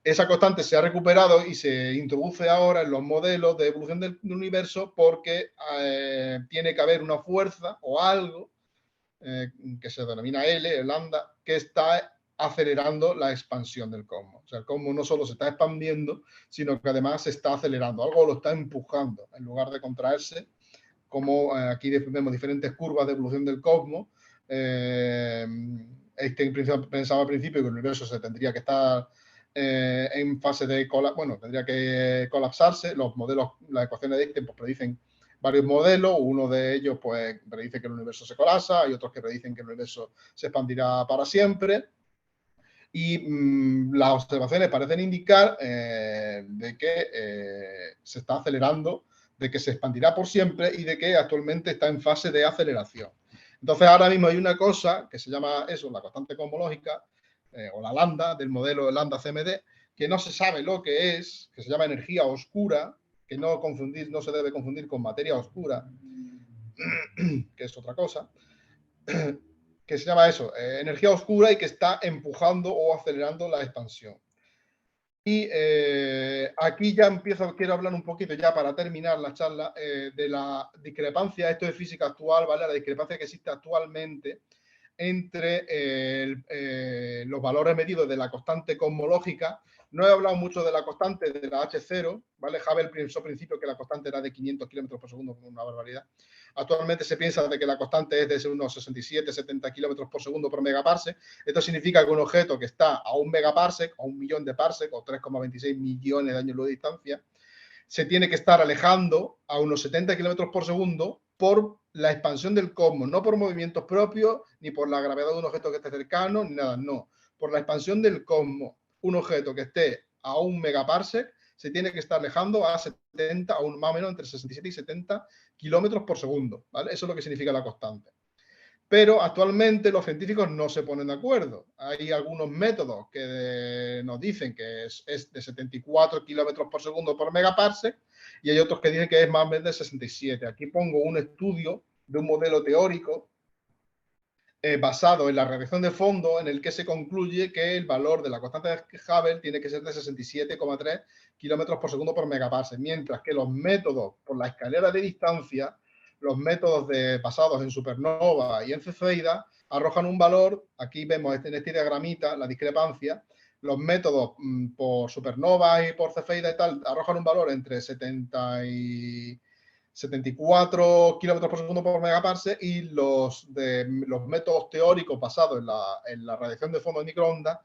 Esa constante se ha recuperado y se introduce ahora en los modelos de evolución del universo porque tiene que haber una fuerza o algo que se denomina L, lambda, que está acelerando la expansión del cosmos. O sea, el cosmos no solo se está expandiendo, sino que además se está acelerando. Algo lo está empujando en lugar de contraerse, como aquí vemos diferentes curvas de evolución del cosmos. Einstein pensaba al principio que el universo se tendría que estar en fase de tendría que colapsarse. Los modelos, las ecuaciones de Einstein pues, predicen varios modelos. Uno de ellos pues predice que el universo se colapsa, hay otros que predicen que el universo se expandirá para siempre. Y las observaciones parecen indicar de que se está acelerando, de que se expandirá por siempre y de que actualmente está en fase de aceleración. Entonces, ahora mismo hay una cosa que se llama eso, la constante cosmológica, o la lambda, del modelo lambda CMD, que no se sabe lo que es, que se llama energía oscura, que no se debe confundir con materia oscura, que es otra cosa, que se llama eso, energía oscura, y que está empujando o acelerando la expansión. Y aquí ya quiero hablar un poquito, ya para terminar la charla, de la discrepancia, esto de física actual, ¿vale? La discrepancia que existe actualmente entre los valores medidos de la constante cosmológica. No he hablado mucho de la constante de la H0, ¿vale? Hubble pensó al principio que la constante era de 500 kilómetros por segundo, una barbaridad. Actualmente se piensa de que la constante es de unos 67, 70 kilómetros por segundo por megaparsec. Esto significa que un objeto que está a 1 megaparsec, o 1 millón de parsec, o 3,26 millones de años luz de distancia, se tiene que estar alejando a unos 70 kilómetros por segundo por la expansión del cosmos, no por movimientos propios, ni por la gravedad de un objeto que esté cercano, ni nada, no. Por la expansión del cosmos, un objeto que esté a 1 megaparsec se tiene que estar alejando a 70, a más o menos entre 67 y 70 kilómetros por segundo, ¿vale? Eso es lo que significa la constante. Pero actualmente los científicos no se ponen de acuerdo. Hay algunos métodos que nos dicen que es de 74 kilómetros por segundo por megaparsec, y hay otros que dicen que es más o menos de 67. Aquí pongo un estudio de un modelo teórico basado en la radiación de fondo, en el que se concluye que el valor de la constante de Hubble tiene que ser de 67,3 kilómetros por segundo por megaparsec, mientras que los métodos por la escalera de distancia, los métodos basados en supernova y en cefeidas, arrojan un valor. Aquí vemos en este diagramita la discrepancia. Los métodos por supernova y por cefeidas y tal arrojan un valor entre 74 kilómetros por segundo por megaparsec, y los métodos teóricos basados en la radiación de fondo de microondas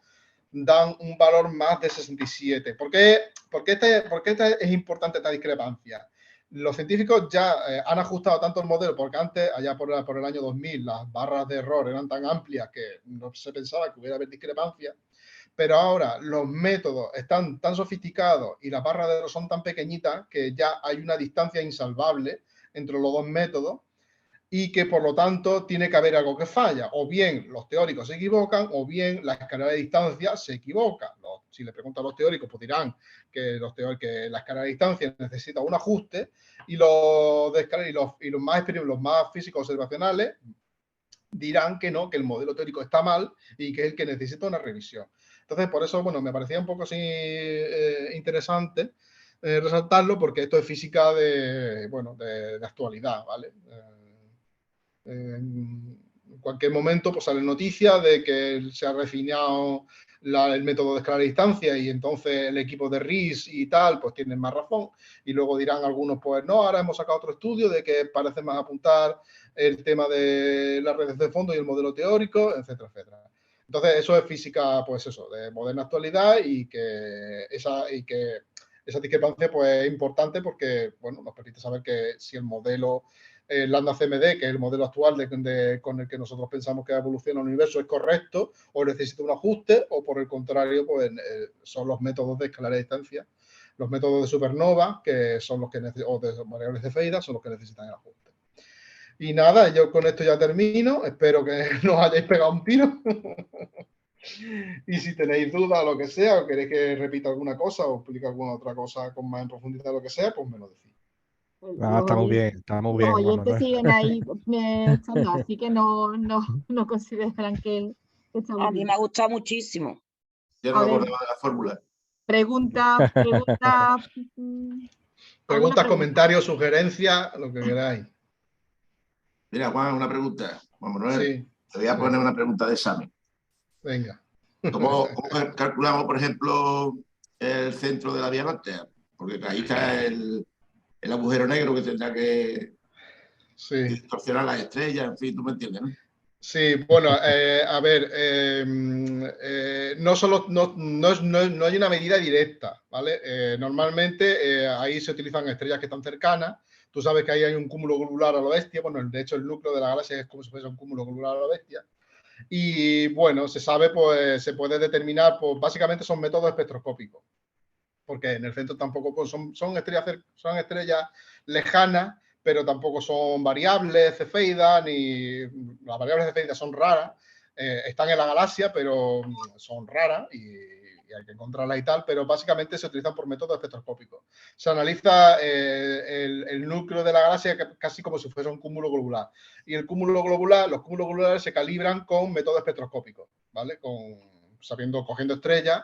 dan un valor más de 67. ¿Por qué es importante esta discrepancia? Los científicos ya han ajustado tanto el modelo, porque antes, allá por el año 2000, las barras de error eran tan amplias que no se pensaba que hubiera haber discrepancia. Pero ahora los métodos están tan sofisticados y las barras de error son tan pequeñitas que ya hay una distancia insalvable entre los dos métodos, y que por lo tanto tiene que haber algo que falla. O bien los teóricos se equivocan, o bien la escalera de distancia se equivoca. Si le preguntan a los teóricos, pues dirán que la escalera de distancia necesita un ajuste, y los más físicos observacionales dirán que no, que el modelo teórico está mal y que es el que necesita una revisión. Entonces, por eso, bueno, me parecía un poco así interesante resaltarlo, porque esto es física de actualidad, ¿vale? En cualquier momento pues sale noticia de que se ha refinado el método de escala de distancia, y entonces el equipo de RIS y tal pues tienen más razón, y luego dirán algunos, pues no, ahora hemos sacado otro estudio de que parece más apuntar el tema de las redes de fondo y el modelo teórico, etcétera, etcétera. Entonces eso es física, pues eso, de moderna actualidad, y que esa discrepancia pues es importante, porque bueno, nos permite saber que si el modelo lambda CMD, que es el modelo actual con el que nosotros pensamos que evoluciona el universo, es correcto o necesita un ajuste, o por el contrario, pues son los métodos de escalera de distancia, los métodos de supernova, que son los que o de variables de cefeidas, son los que necesitan el ajuste. Y nada, yo con esto ya termino. Espero que nos hayáis pegado un tiro. Y si tenéis dudas o lo que sea, o queréis que repita alguna cosa o explique alguna otra cosa con más en profundidad, lo que sea, pues me lo decís. Está muy bien, está muy bien. Los oyentes siguen ahí echando, así que no consideran que está muy A mí bien. me ha gustado muchísimo. Yo no me acordaba de la fórmula. Preguntas, Preguntas, pregunta? comentarios, sugerencias, lo que queráis. Mira, Juan, una pregunta. Juan Manuel, Sí, te voy a poner una pregunta de examen. venga. ¿Cómo calculamos, por ejemplo, el centro de la Vía Láctea? Porque ahí está el agujero negro que tendrá que distorsionar las estrellas, en fin, tú me entiendes, ¿no? Sí, bueno, a ver, no hay una medida directa, ¿vale? Normalmente ahí se utilizan estrellas que están cercanas. Tú sabes que ahí hay un cúmulo globular a lo bestia. Bueno, de hecho, el núcleo de la galaxia es como si fuese un cúmulo globular a lo bestia. Y bueno, se sabe, pues se puede determinar, pues básicamente son métodos espectroscópicos, porque en el centro tampoco pues, son estrellas lejanas, pero tampoco son variables cefeidas, ni las variables cefeidas son raras, están en la galaxia, pero son raras y hay que encontrarlas y tal, pero básicamente se utilizan por métodos espectroscópicos. Se analiza el núcleo de la galaxia casi como si fuese un cúmulo globular. Y los cúmulos globulares se calibran con métodos espectroscópicos, ¿vale? Cogiendo estrellas,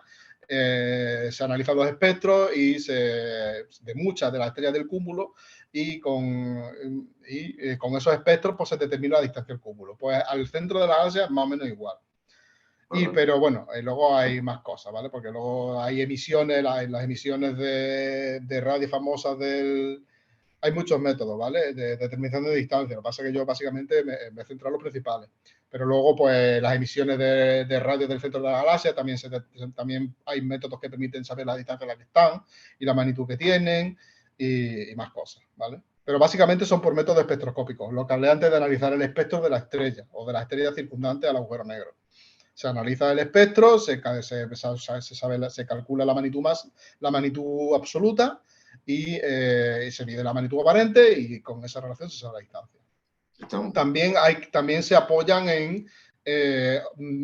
se analizan los espectros de muchas de las estrellas del cúmulo y con esos espectros pues, se determina la distancia del cúmulo. Pues al centro de la galaxia más o menos igual. Pero bueno, luego hay más cosas, ¿vale? Porque luego hay emisiones, las emisiones de radio famosas hay muchos métodos, ¿vale? De determinación de distancia. Lo que pasa es que yo básicamente me centro en los principales. Pero luego, pues, las emisiones de radio del centro de la galaxia también hay métodos que permiten saber la distancia a la que están y la magnitud que tienen y más cosas, ¿vale? Pero básicamente son por métodos espectroscópicos, lo que hablé antes de analizar el espectro de la estrella o de la estrella circundante al agujero negro. Se analiza el espectro, se calcula la magnitud absoluta y se mide la magnitud aparente y con esa relación se sabe la distancia. También se apoyan en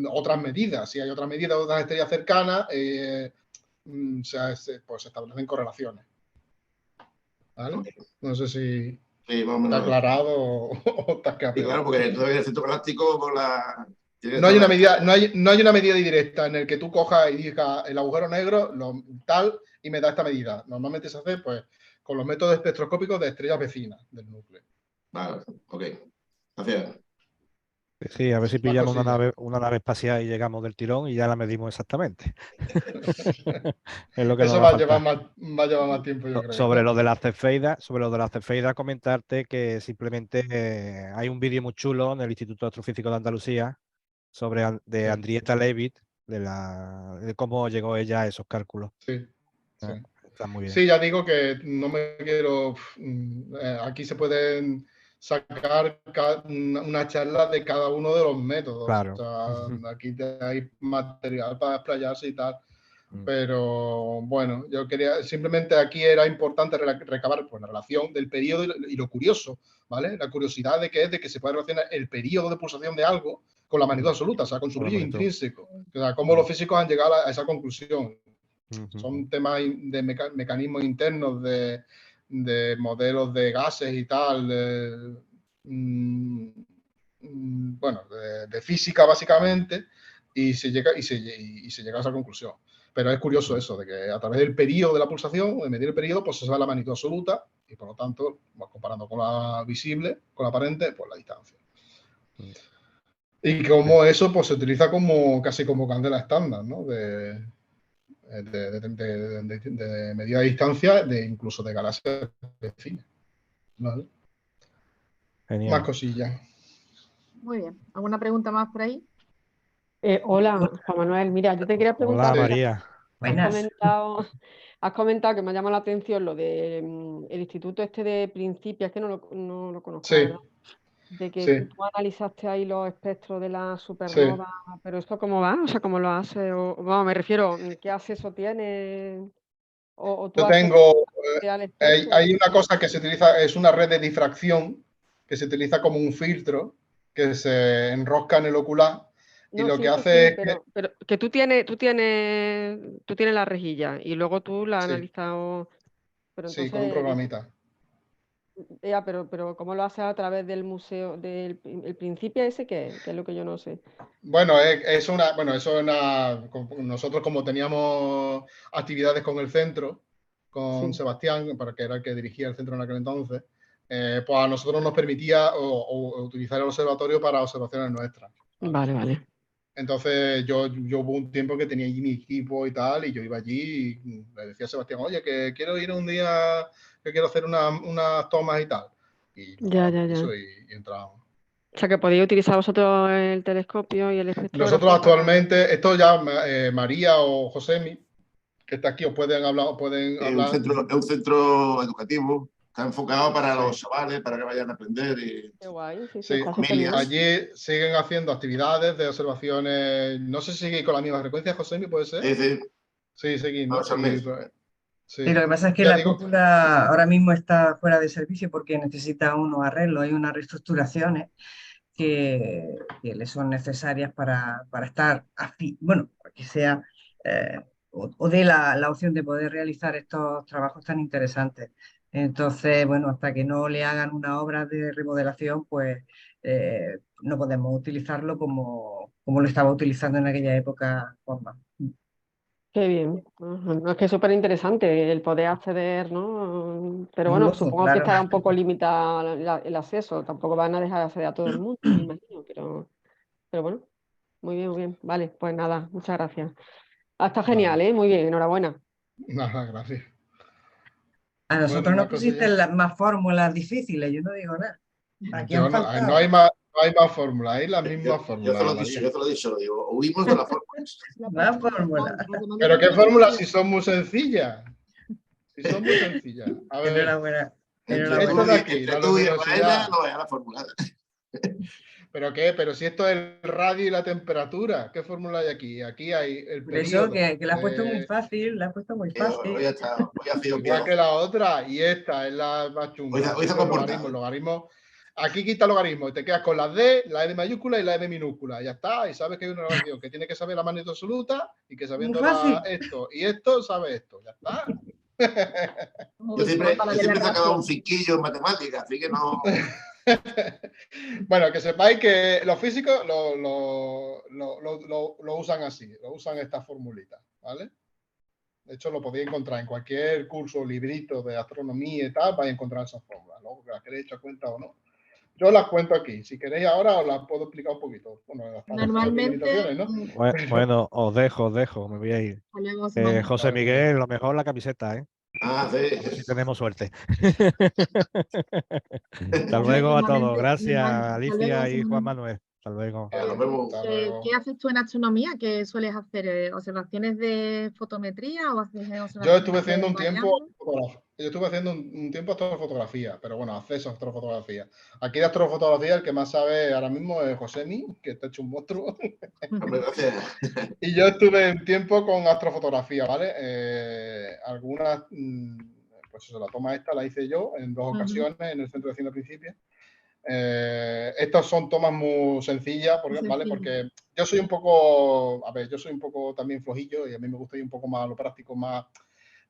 otras medidas. Si hay otras medidas de otras estrellas cercanas, pues se establecen correlaciones. ¿Vale? No sé si está aclarado o está Sí, claro, porque todavía el centro galáctico con la... No hay una medida directa en el que tú cojas y digas el agujero negro, tal, y me da esta medida. Normalmente se hace pues con los métodos espectroscópicos de estrellas vecinas del núcleo. Vale, ok. Gracias. Sí, a ver si pillamos una nave espacial y llegamos del tirón y ya la medimos exactamente. Es lo que eso va a llevar más tiempo, yo creo. Sobre lo de la cefeida, comentarte que simplemente hay un vídeo muy chulo en el Instituto Astrofísico de Andalucía de Henrietta Leavitt, de cómo llegó ella a esos cálculos. Sí. Está muy bien. Sí, ya digo que no me quiero... aquí se pueden sacar una charla de cada uno de los métodos. Claro. O sea, aquí hay material para explayarse y tal. Pero bueno, yo quería, simplemente aquí era importante recabar pues, la relación del periodo y lo curioso, ¿vale? La curiosidad de que se puede relacionar el periodo de pulsación de algo con la magnitud absoluta, o sea, con su brillo intrínseco. O sea, cómo los físicos han llegado a esa conclusión. Son temas de mecanismos internos de modelos de gases y tal, bueno, de física básicamente, y se llega a esa conclusión. Pero es curioso eso, de que a través del periodo de la pulsación, de medir el periodo, pues se sabe la magnitud absoluta y por lo tanto, comparando con la visible, con la aparente, pues la distancia. Y como eso pues se utiliza casi como candela estándar, ¿no? De medida de distancia, incluso de galaxias vecinas. ¿Vale? Genial. Más cosillas. Muy bien. ¿Alguna pregunta más por ahí? Hola, Juan Manuel. Mira, yo te quería preguntar. Hola, María. Has comentado que me ha llamado la atención lo del instituto este de Principia, es que no lo conozco, sí. la verdad. De que tú analizaste ahí los espectros de la supernova, pero ¿esto cómo va? O sea, ¿cómo lo haces? Bueno, me refiero, ¿qué acceso tienes? ¿O tú yo tengo, hay una cosa que se utiliza, es una red de difracción que se utiliza como un filtro que se enrosca en el ocular. Y lo que hace es pero que tú tienes la rejilla y luego tú la has analizado. Pero entonces, con un programita. Ya, pero ¿cómo lo haces a través del museo, del el Principia ese que es lo que yo no sé? Bueno, nosotros como teníamos actividades con el centro, con Sí. Sebastián, para que era el que dirigía el centro en aquel entonces, pues a nosotros nos permitía o utilizar el observatorio para observaciones nuestras. Vale. Entonces yo hubo un tiempo que tenía allí mi equipo y tal, y yo iba allí y le decía a Sebastián, oye, que quiero ir un día, que quiero hacer unas tomas y tal. Y nos Ya. daba permiso y entrábamos. O sea, que podéis utilizar vosotros el telescopio y el espectrógrafo. Nosotros actualmente, esto ya María o Josemi, que está aquí, os pueden hablar. Es un centro educativo, está enfocado para los chavales, para que vayan a aprender. Qué guay, sí, Sí, está súper bien. allí siguen haciendo actividades de observaciones. No sé si sigue con la misma frecuencia, Josemi, ¿puede ser? Sí, seguimos. Sí, lo que pasa es que la cúpula ahora mismo está fuera de servicio porque necesita unos arreglos, hay unas reestructuraciones que le son necesarias para estar, bueno, que sea o dé la opción de poder realizar estos trabajos tan interesantes. Entonces, bueno, hasta que no le hagan una obra de remodelación, pues no podemos utilizarlo como lo estaba utilizando en aquella época Juanma. Qué bien. No, es que es súper interesante el poder acceder, ¿no? Pero bueno, Lujo, supongo que claro. estará un poco limitado el acceso. Tampoco van a dejar de acceder a todo el mundo, me imagino. Pero bueno, muy bien. Vale, pues nada, muchas gracias. Está genial, ¿eh? Muy bien, enhorabuena. Nada, gracias. A nosotros nos pusiste más fórmulas difíciles, yo no digo nada. Aquí han faltado. No hay más fórmulas, hay las mismas fórmulas. Yo te lo he dicho, digo, huimos de las fórmulas. Más fórmulas. Pero qué fórmulas si son muy sencillas. Si son muy sencillas. A ver. Enhorabuena. Esto de aquí, la luminosidad. No es la fórmula. ¿Pero qué? Pero si esto es el radio y la temperatura, ¿qué fórmula hay aquí? Aquí hay el Por eso periodo. que la has puesto muy fácil, Hoy ha sido igual que la otra, y esta es la más chunga. Hoy el logaritmo. Aquí quita logaritmo y te quedas con las D, la M mayúscula y la M minúscula. Ya está, y sabes que hay una relación que tiene que saber la magnitud absoluta y que sabiendo esto y esto, sabe esto. Ya está. Yo siempre he sacado un cinquillo en matemáticas, así que no. Bueno, que sepáis que los físicos lo usan así, lo usan estas formulitas, ¿vale? De hecho, lo podéis encontrar en cualquier curso, librito de astronomía y tal, vais a encontrar esas fórmulas, ¿no? Porque las queréis echar cuenta o no. Yo las cuento aquí. Si queréis ahora os las puedo explicar un poquito. Bueno, normalmente, ¿no? Bueno, os dejo, me voy a ir. José Miguel, lo mejor la camiseta, ¿eh? Ah, sí. A ver si tenemos suerte. Hasta luego a todos. Gracias, Alicia y Juan Manuel. Hasta luego. ¿Qué haces tú en astronomía? ¿Qué sueles hacer? ¿Observaciones de fotometría o haces observaciones? Yo estuve haciendo un tiempo astrofotografía, pero bueno, acceso a astrofotografía. Aquí de astrofotografía el que más sabe ahora mismo es Josemi, que está hecho un monstruo. Y yo estuve un tiempo con astrofotografía, ¿vale? Algunas, pues eso, la toma esta la hice yo en 2 ocasiones en el Centro de Cine Principia. Estas son tomas muy sencillas, ¿vale? Porque yo soy un poco, también flojillo y a mí me gusta ir un poco más a lo práctico, más.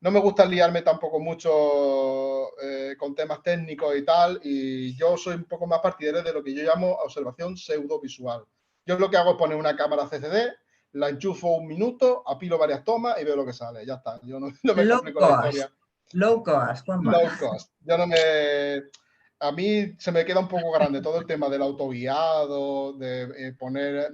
No me gusta liarme tampoco mucho con temas técnicos y tal, y yo soy un poco más partidario de lo que yo llamo observación pseudovisual. Yo lo que hago es poner una cámara CCD, la enchufo 1 minuto, apilo varias tomas y veo lo que sale. Ya está. Yo no me complico la historia. Low cost, Juanma. Low cost. Yo no me. A mí se me queda un poco grande todo el tema del autoguiado, de poner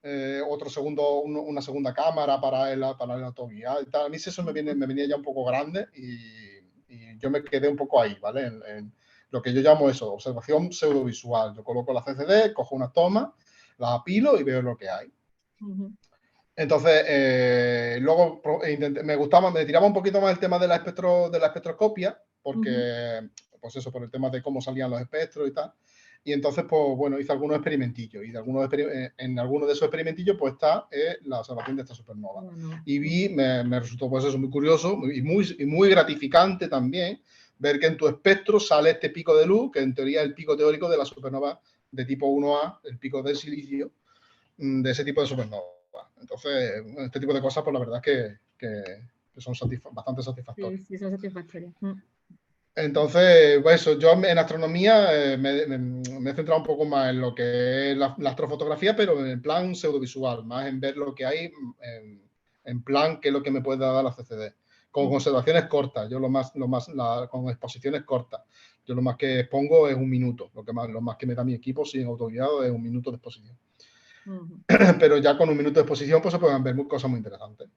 una segunda cámara para el autoguiado y tal. A mí eso me venía ya un poco grande y yo me quedé un poco ahí, ¿vale? En lo que yo llamo eso, observación pseudovisual. Yo coloco la CCD, cojo unas tomas, las apilo y veo lo que hay. Entonces, luego me tiraba un poquito más el tema de la espectroscopia, porque, pues eso, por el tema de cómo salían los espectros y tal. Y entonces, pues bueno, hice algunos experimentillos. Y en algunos de esos experimentillos, pues está la observación de esta supernova. Y me resultó, pues eso, muy curioso y muy gratificante también ver que en tu espectro sale este pico de luz, que en teoría es el pico teórico de la supernova de tipo 1A, el pico de silicio, de ese tipo de supernova. Entonces, este tipo de cosas, pues la verdad es que son bastante satisfactorias. Sí, son satisfactorias. Entonces, pues eso, yo en astronomía me he centrado un poco más en lo que es la astrofotografía, pero en plan pseudovisual, más en ver lo que hay en plan qué es lo que me puede dar la CCD. Con observaciones cortas, yo con exposiciones cortas. Yo lo más que expongo es 1 minuto, lo más que me da mi equipo sin autoguiado es 1 minuto de exposición. Pero ya con 1 minuto de exposición pues se pueden ver cosas muy interesantes.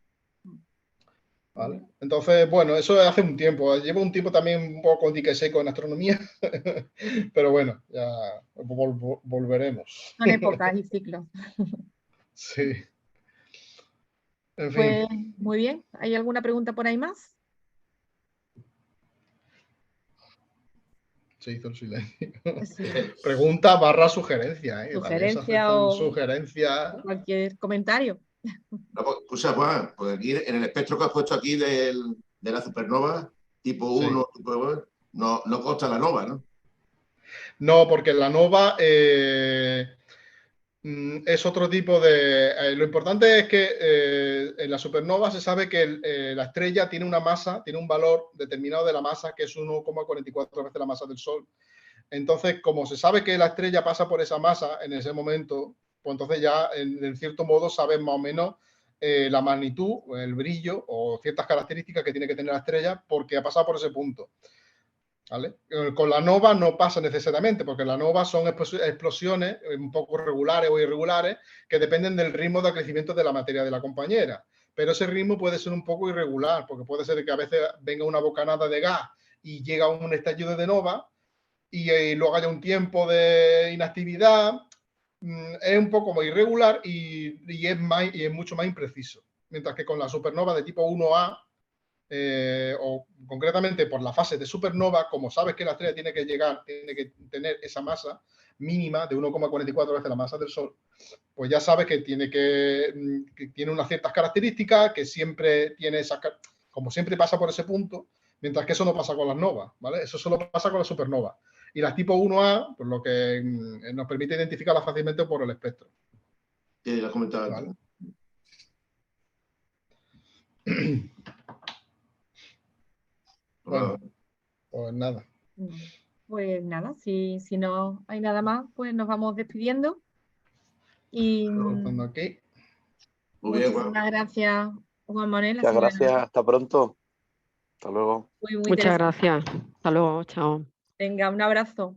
¿Vale? Entonces, bueno, eso hace un tiempo. Llevo un tiempo también un poco con dique seco en astronomía, pero bueno, ya volveremos. Son épocas y ciclos. Sí. En fin. Pues muy bien. ¿Hay alguna pregunta por ahí más? Se hizo el silencio. Sí. Pregunta / sugerencia. Sugerencia o sugerencia. Cualquier comentario. No, pues Juan, pues aquí en el espectro que has puesto aquí de la supernova, tipo 1, tipo 2, no consta la nova, ¿no? No, porque la nova es otro tipo de... lo importante es que en la supernova se sabe que la estrella tiene una masa, tiene un valor determinado de la masa que es 1,44 veces la masa del Sol. Entonces, como se sabe que la estrella pasa por esa masa en ese momento, pues entonces ya en cierto modo sabes más o menos la magnitud, el brillo o ciertas características que tiene que tener la estrella porque ha pasado por ese punto. ¿Vale? Con la nova no pasa necesariamente, porque la nova son explosiones un poco regulares o irregulares que dependen del ritmo de crecimiento de la materia de la compañera. Pero ese ritmo puede ser un poco irregular, porque puede ser que a veces venga una bocanada de gas y llega un estallido de nova y luego haya un tiempo de inactividad. Es un poco más irregular y es mucho más impreciso. Mientras que con la supernova de tipo 1A, o concretamente por la fase de supernova, como sabes que la estrella tiene que tener esa masa mínima de 1,44 veces la masa del Sol, pues ya sabes que tiene unas ciertas características, que siempre tiene como siempre pasa por ese punto, mientras que eso no pasa con las novas, ¿vale? Eso solo pasa con la supernova. Y las tipo 1A, pues lo que nos permite identificarlas fácilmente por el espectro. Sí, lo comentaba. ¿Vale? Bueno, pues nada. Pues nada, si no hay nada más, pues nos vamos despidiendo. Y aquí. Muy bien, muchísimas gracias, Juan Manuel. Muchas gracias, hasta pronto. Hasta luego. Muchas gracias. Hasta luego, chao. Venga, un abrazo.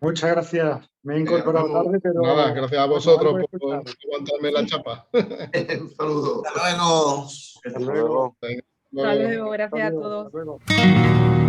Muchas gracias. Me he incorporado tarde, pero... Nada, gracias a vosotros por aguantarme la chapa. Un saludo. Hasta luego. Hasta luego. Hasta luego, gracias a todos. Hasta luego.